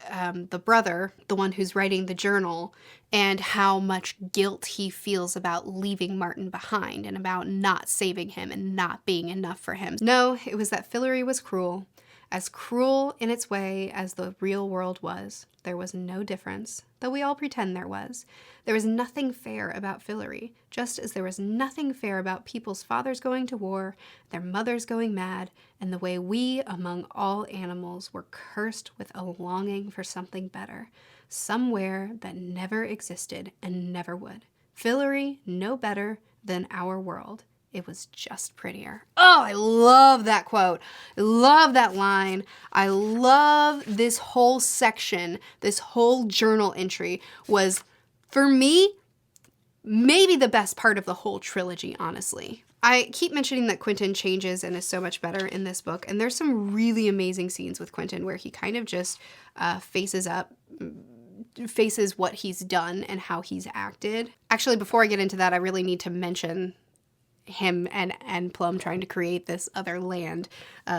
the brother, the one who's writing the journal, and how much guilt he feels about leaving Martin behind and about not saving him and not being enough for him. No, it was that Fillory was cruel. As cruel in its way as the real world was, there was no difference, though we all pretend there was. There was nothing fair about Fillory, just as there was nothing fair about people's fathers going to war, their mothers going mad, and the way we, among all animals, were cursed with a longing for something better, somewhere that never existed and never would. Fillory no better than our world. It was just prettier. Oh, I love that quote. I love that line. I love this whole section. This whole journal entry was, for me, maybe the best part of the whole trilogy, honestly. I keep mentioning that Quentyn changes and is so much better in this book, and there's some really amazing scenes with Quentyn where he kind of just faces what he's done and how he's acted. Actually, before I get into that, I really need to mention him and Plum trying to create this other land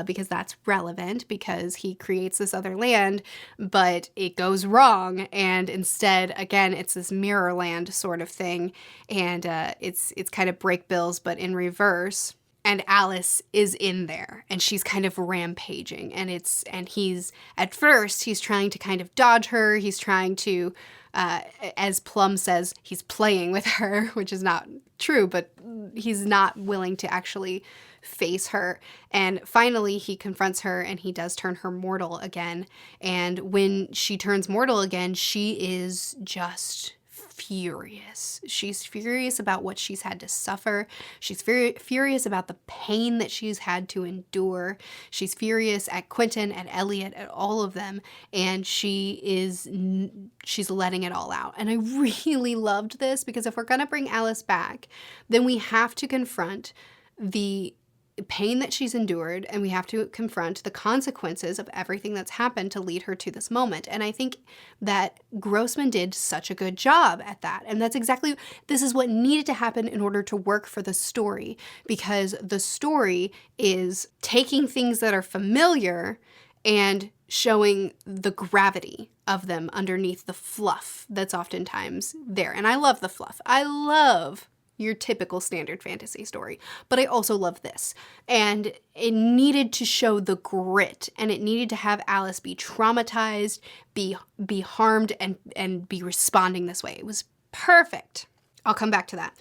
because that's relevant, because he creates this other land, but it goes wrong, and instead, again, it's this mirror land sort of thing, and it's kind of Break Bills, but in reverse. And Alis is in there, and she's kind of rampaging, and he's at first he's trying to kind of dodge her. He's trying to, as Plum says, he's playing with her, which is not true, but he's not willing to actually face her. And finally, he confronts her, and he does turn her mortal again. And when she turns mortal again, she is just furious. She's furious about what she's had to suffer. She's furious about the pain that she's had to endure. She's furious at Quentyn, at Elliot, at all of them, and she's letting it all out. And I really loved this, because if we're going to bring Alis back, then we have to confront the pain that she's endured, and we have to confront the consequences of everything that's happened to lead her to this moment. And I think that Grossman did such a good job at that. And this is what needed to happen in order to work for the story, because the story is taking things that are familiar and showing the gravity of them underneath the fluff that's oftentimes there. And I love the fluff. I love your typical standard fantasy story, but I also love this. And it needed to show the grit, and it needed to have Alis be traumatized, be harmed, and be responding this way. It was perfect. I'll come back to that.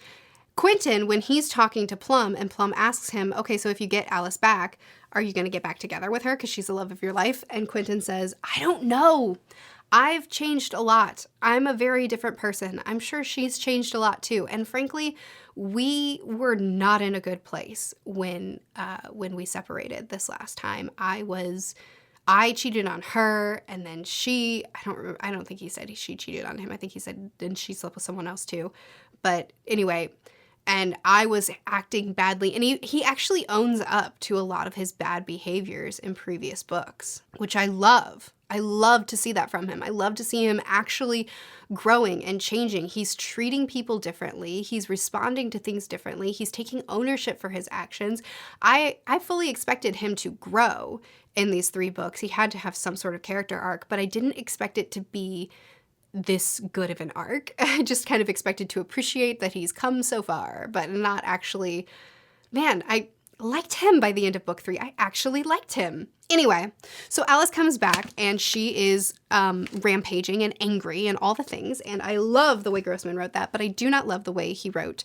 Quentyn, when he's talking to Plum, and Plum asks him, okay, so if you get Alis back, are you going to get back together with her because she's the love of your life? And Quentyn says, I don't know. I've changed a lot. I'm a very different person. I'm sure she's changed a lot too. And frankly, we were not in a good place when we separated this last time. I cheated on her, and then I don't think he said she cheated on him. I think he said then she slept with someone else too. But anyway, and I was acting badly. And he actually owns up to a lot of his bad behaviors in previous books, which I love. I love to see that from him. I love to see him actually growing and changing. He's treating people differently. He's responding to things differently. He's taking ownership for his actions. I fully expected him to grow in these 3 books. He had to have some sort of character arc, but I didn't expect it to be this good of an arc. I just kind of expected to appreciate that he's come so far, but not actually. Man, I liked him by the end of book 3. I actually liked him. Anyway, so Alis comes back, and she is rampaging and angry and all the things, and I love the way Grossman wrote that, but I do not love the way he wrote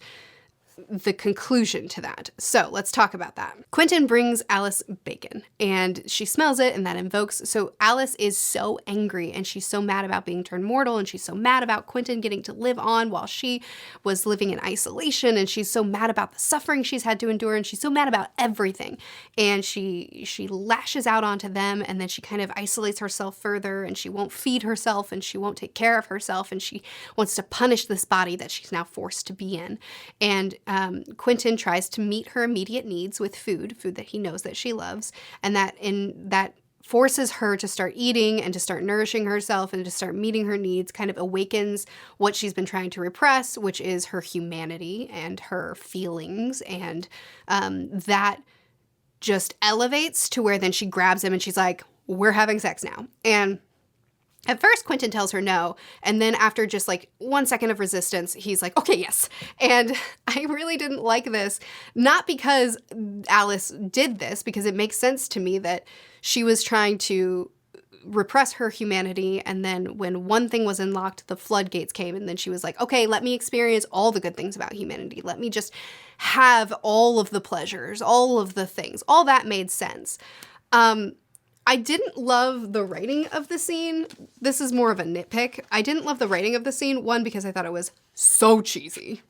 the conclusion to that. So let's talk about that. Quentin brings Alice bacon and she smells it, and that invokes, so Alice is so angry and she's so mad about being turned mortal, and she's so mad about Quentin getting to live on while she was living in isolation, and she's so mad about the suffering she's had to endure, and she's so mad about everything. And she lashes out onto them, and then she kind of isolates herself further, and she won't feed herself, and she won't take care of herself, and she wants to punish this body that she's now forced to be in. And Quentin tries to meet her immediate needs with food that he knows that she loves, and that forces her to start eating and to start nourishing herself and to start meeting her needs, kind of awakens what she's been trying to repress, which is her humanity and her feelings. And that just elevates to where then she grabs him and she's like, we're having sex now. And at first, Quentin tells her no, and then after just like 1 second of resistance, he's like, okay, yes. And I really didn't like this, not because Alice did this, because it makes sense to me that she was trying to repress her humanity, and then when one thing was unlocked, the floodgates came, and then she was like, okay, let me experience all the good things about humanity. Let me just have all of the pleasures, all of the things. All that made sense. I didn't love the writing of the scene. This is more of a nitpick. I didn't love the writing of the scene, one, because I thought it was so cheesy.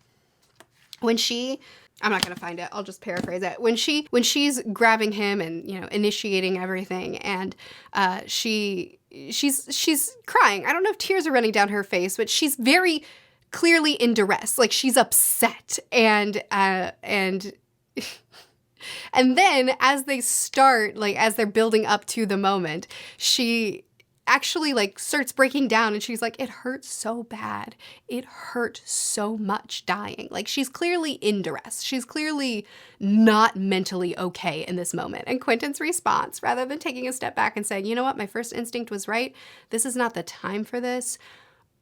I'm not going to find it, I'll just paraphrase it. When she's grabbing him and, you know, initiating everything, and she's crying. I don't know if tears are running down her face, but she's very clearly in duress. Like, she's upset, and and then as they start, like as they're building up to the moment, she actually like starts breaking down, and she's like, it hurts so bad. It hurt so much dying. Like, she's clearly in duress. She's clearly not mentally okay in this moment. And Quentin's response, rather than taking a step back and saying, you know what, my first instinct was right. This is not the time for this.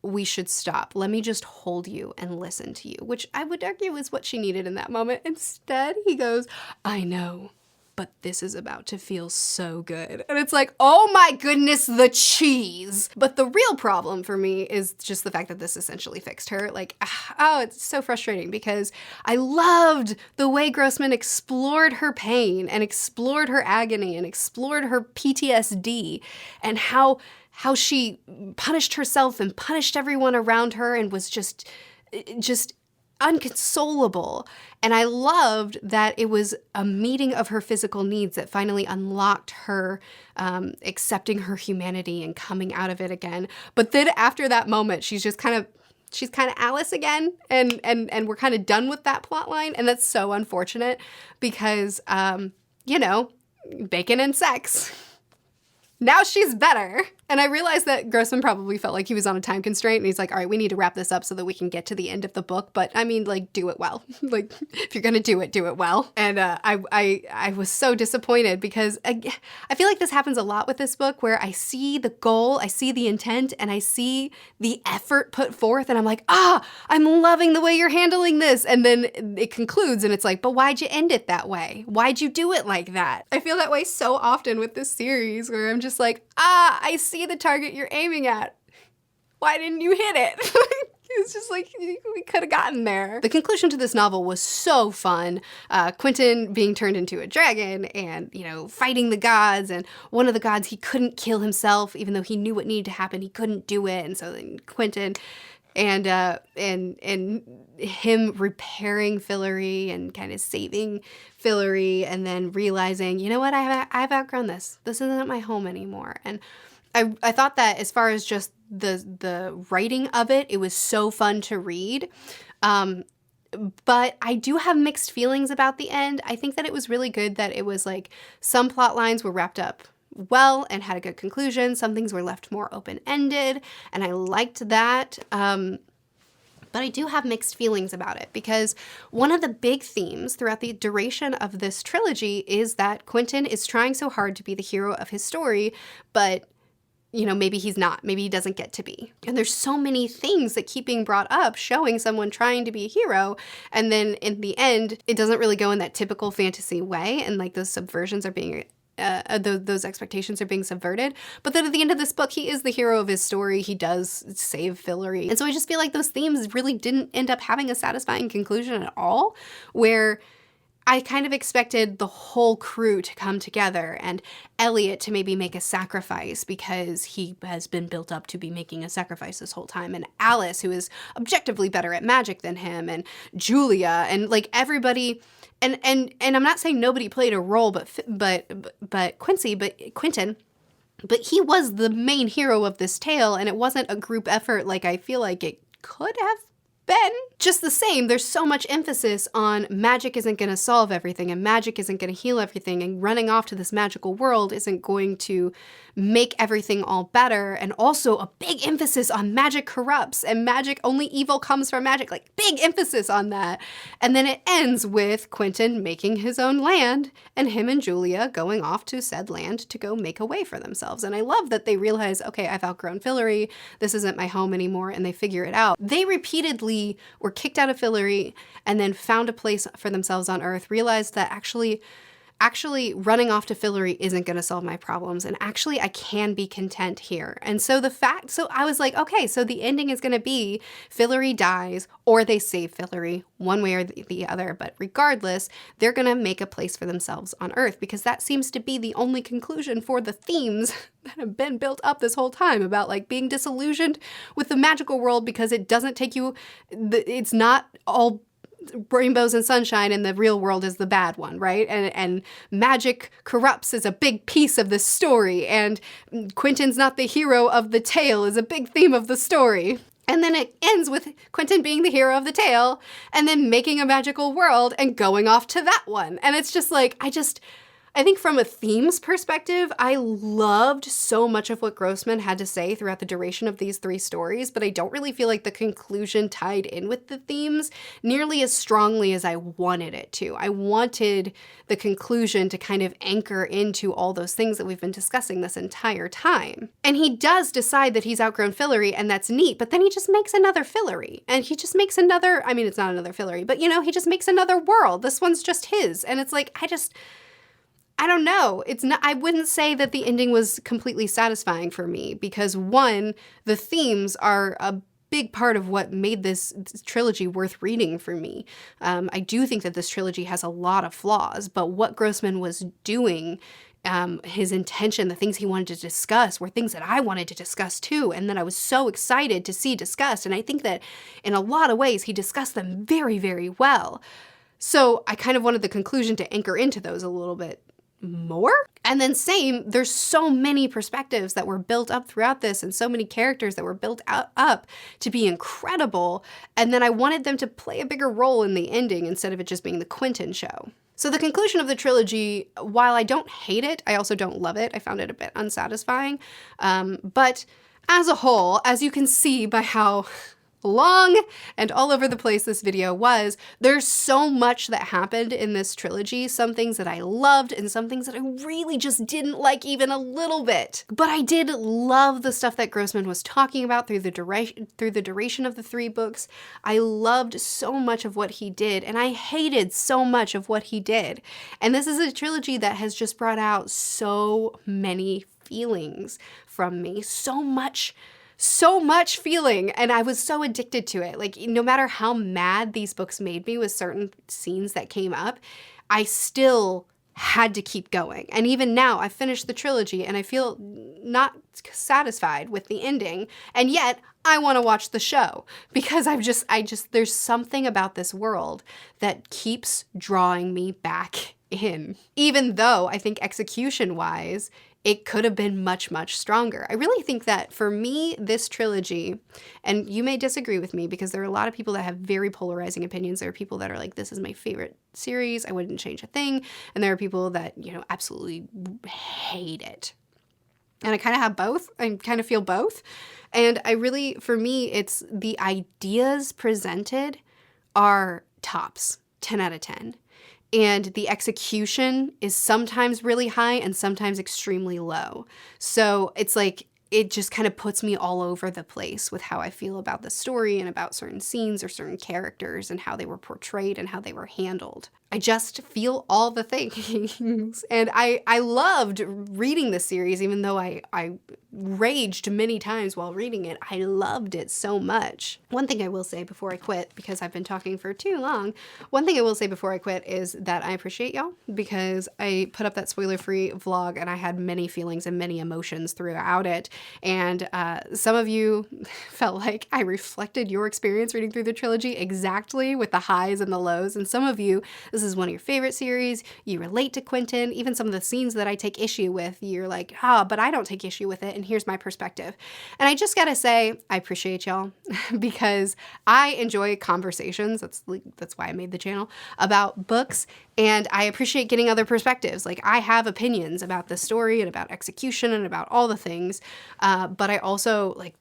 We should stop. Let me just hold you and listen to you, which I would argue is what she needed in that moment. Instead, he goes, I know, but this is about to feel so good. And it's like, oh my goodness, the cheese. But the real problem for me is just the fact that this essentially fixed her. Like, oh, it's so frustrating, because I loved the way Grossman explored her pain and explored her agony and explored her PTSD, and how she punished herself and punished everyone around her and was just unconsolable. And I loved that it was a meeting of her physical needs that finally unlocked her accepting her humanity and coming out of it again. But then after that moment, she's kind of Alice again, and we're kind of done with that plot line. And that's so unfortunate, because, you know, bacon and sex. Now she's better. And I realized that Grossman probably felt like he was on a time constraint, and he's like, all right, we need to wrap this up so that we can get to the end of the book. But I mean, like, do it well. Like, if you're going to do it well. And I was so disappointed, because I feel like this happens a lot with this book, where I see the goal, I see the intent, and I see the effort put forth, and I'm like, I'm loving the way you're handling this. And then it concludes, and it's like, but why'd you end it that way? Why'd you do it like that? I feel that way so often with this series, where I'm just like, I see the target you're aiming at. Why didn't you hit it? It's just like, we could have gotten there. The conclusion to this novel was so fun. Quentin being turned into a dragon, and, you know, fighting the gods, and one of the gods, he couldn't kill himself, even though he knew what needed to happen. He couldn't do it. And so then Quentin and him repairing Fillory and kind of saving Fillory, and then realizing, you know what, I've outgrown this. This isn't my home anymore. And I thought that as far as just the writing of it, it was so fun to read. But I do have mixed feelings about the end. I think that it was really good that it was like some plot lines were wrapped up well and had a good conclusion. Some things were left more open-ended, and I liked that. But I do have mixed feelings about it, because one of the big themes throughout the duration of this trilogy is that Quentin is trying so hard to be the hero of his story, but, you know, maybe he's not. Maybe he doesn't get to be. And there's so many things that keep being brought up showing someone trying to be a hero, and then in the end, it doesn't really go in that typical fantasy way, and like those subversions are being those expectations are being subverted. But then at the end of this book, he is the hero of his story. He does save Fillory. And so I just feel like those themes really didn't end up having a satisfying conclusion at all, where I kind of expected the whole crew to come together and Elliot to maybe make a sacrifice because he has been built up to be making a sacrifice this whole time, and Alice, who is objectively better at magic than him, and Julia, and like everybody. And I'm not saying nobody played a role, but Quentin, but he was the main hero of this tale, and it wasn't a group effort like I feel like it could have been. Just the same, there's so much emphasis on magic isn't going to solve everything, and magic isn't going to heal everything, and running off to this magical world isn't going to make everything all better, and also a big emphasis on magic corrupts, and magic, only evil comes from magic, like big emphasis on that. And then it ends with Quentin making his own land, and him and Julia going off to said land to go make a way for themselves. And I love that they realize, okay, I've outgrown Fillory, this isn't my home anymore, and they figure it out. They repeatedly were kicked out of Fillory and then found a place for themselves on Earth, realized that actually running off to Fillory isn't going to solve my problems, and actually I can be content here. And so so I was like, okay, so the ending is going to be Fillory dies or they save Fillory, one way or the other, but regardless, they're going to make a place for themselves on Earth, because that seems to be the only conclusion for the themes that have been built up this whole time about like being disillusioned with the magical world because it doesn't take you, it's not all rainbows and sunshine, and the real world is the bad one, right? And magic corrupts is a big piece of this story, and Quentin's not the hero of the tale is a big theme of the story. And then it ends with Quentin being the hero of the tale and then making a magical world and going off to that one. And it's just like, I think from a themes perspective, I loved so much of what Grossman had to say throughout the duration of these 3 stories, but I don't really feel like the conclusion tied in with the themes nearly as strongly as I wanted it to. I wanted the conclusion to kind of anchor into all those things that we've been discussing this entire time. And he does decide that he's outgrown Fillory, and that's neat, but then he just makes another Fillory, and he just makes another, I mean, it's not another Fillory, but he just makes another world. This one's just his. And it's like, I don't know. It's not, I wouldn't say that the ending was completely satisfying for me, because one, the themes are a big part of what made this trilogy worth reading for me. I do think that this trilogy has a lot of flaws, but what Grossman was doing, his intention, the things he wanted to discuss were things that I wanted to discuss too, and that I was so excited to see discussed. And I think that in a lot of ways, he discussed them very, very well. So I kind of wanted the conclusion to anchor into those a little bit more. And then same, there's so many perspectives that were built up throughout this, and so many characters that were built up to be incredible. And then I wanted them to play a bigger role in the ending instead of it just being the Quentin show. So the conclusion of the trilogy, while I don't hate it, I also don't love it. I found it a bit unsatisfying. But as a whole, as you can see by how long and all over the place this video was, there's so much that happened in this trilogy, some things that I loved and some things that I really just didn't like even a little bit. But I did love the stuff that Grossman was talking about through the duration of the 3 books. I loved so much of what he did, and I hated so much of what he did. And this is a trilogy that has just brought out so many feelings from me, so much feeling, and I was so addicted to it. Like, no matter how mad these books made me with certain scenes that came up, I still had to keep going. And even now, I finished the trilogy and I feel not satisfied with the ending, and yet I want to watch the show because there's something about this world that keeps drawing me back in, even though I think execution-wise, it could have been much, much stronger. I really think that for me, this trilogy, and you may disagree with me because there are a lot of people that have very polarizing opinions. There are people that are like, this is my favorite series, I wouldn't change a thing. And there are people that, absolutely hate it. And I kind of have both. I kind of feel both. And for me, it's the ideas presented are tops, 10 out of 10. And the execution is sometimes really high and sometimes extremely low. So it's like, it just kind of puts me all over the place with how I feel about the story and about certain scenes or certain characters and how they were portrayed and how they were handled. I just feel all the things. And I loved reading this series, even though I raged many times while reading it. I loved it so much. One thing I will say before I quit, because I've been talking for too long, one thing I will say before I quit is that I appreciate y'all, because I put up that spoiler-free vlog and I had many feelings and many emotions throughout it. And some of you felt like I reflected your experience reading through the trilogy exactly, with the highs and the lows. And some of you, this is one of your favorite series, you relate to Quentin, even some of the scenes that I take issue with, you're like, but I don't take issue with it, and here's my perspective. And I just gotta say, I appreciate y'all because I enjoy conversations, that's why I made the channel, about books, and I appreciate getting other perspectives. Like, I have opinions about the story and about execution and about all the things, but I also, like,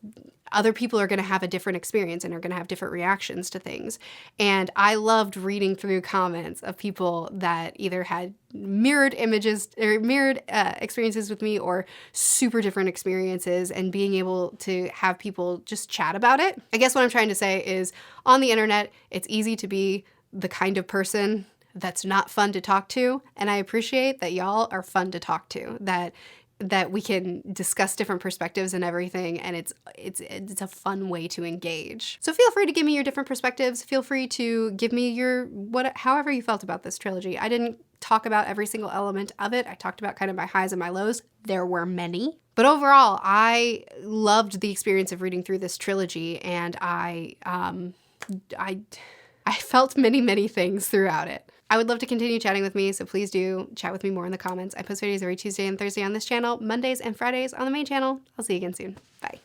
other people are going to have a different experience and are going to have different reactions to things. And I loved reading through comments of people that either had mirrored images or mirrored experiences with me, or super different experiences, and being able to have people just chat about it. I guess what I'm trying to say is, on the internet, it's easy to be the kind of person that's not fun to talk to. And I appreciate that y'all are fun to talk to, that we can discuss different perspectives and everything, and it's a fun way to engage. So feel free to give me your different perspectives. Feel free to give me your however you felt about this trilogy. I didn't talk about every single element of it. I talked about kind of my highs and my lows. There were many. But overall, I loved the experience of reading through this trilogy, and I felt many, many things throughout it. I would love to continue chatting with me, so please do chat with me more in the comments. I post videos every Tuesday and Thursday on this channel, Mondays and Fridays on the main channel. I'll see you again soon. Bye.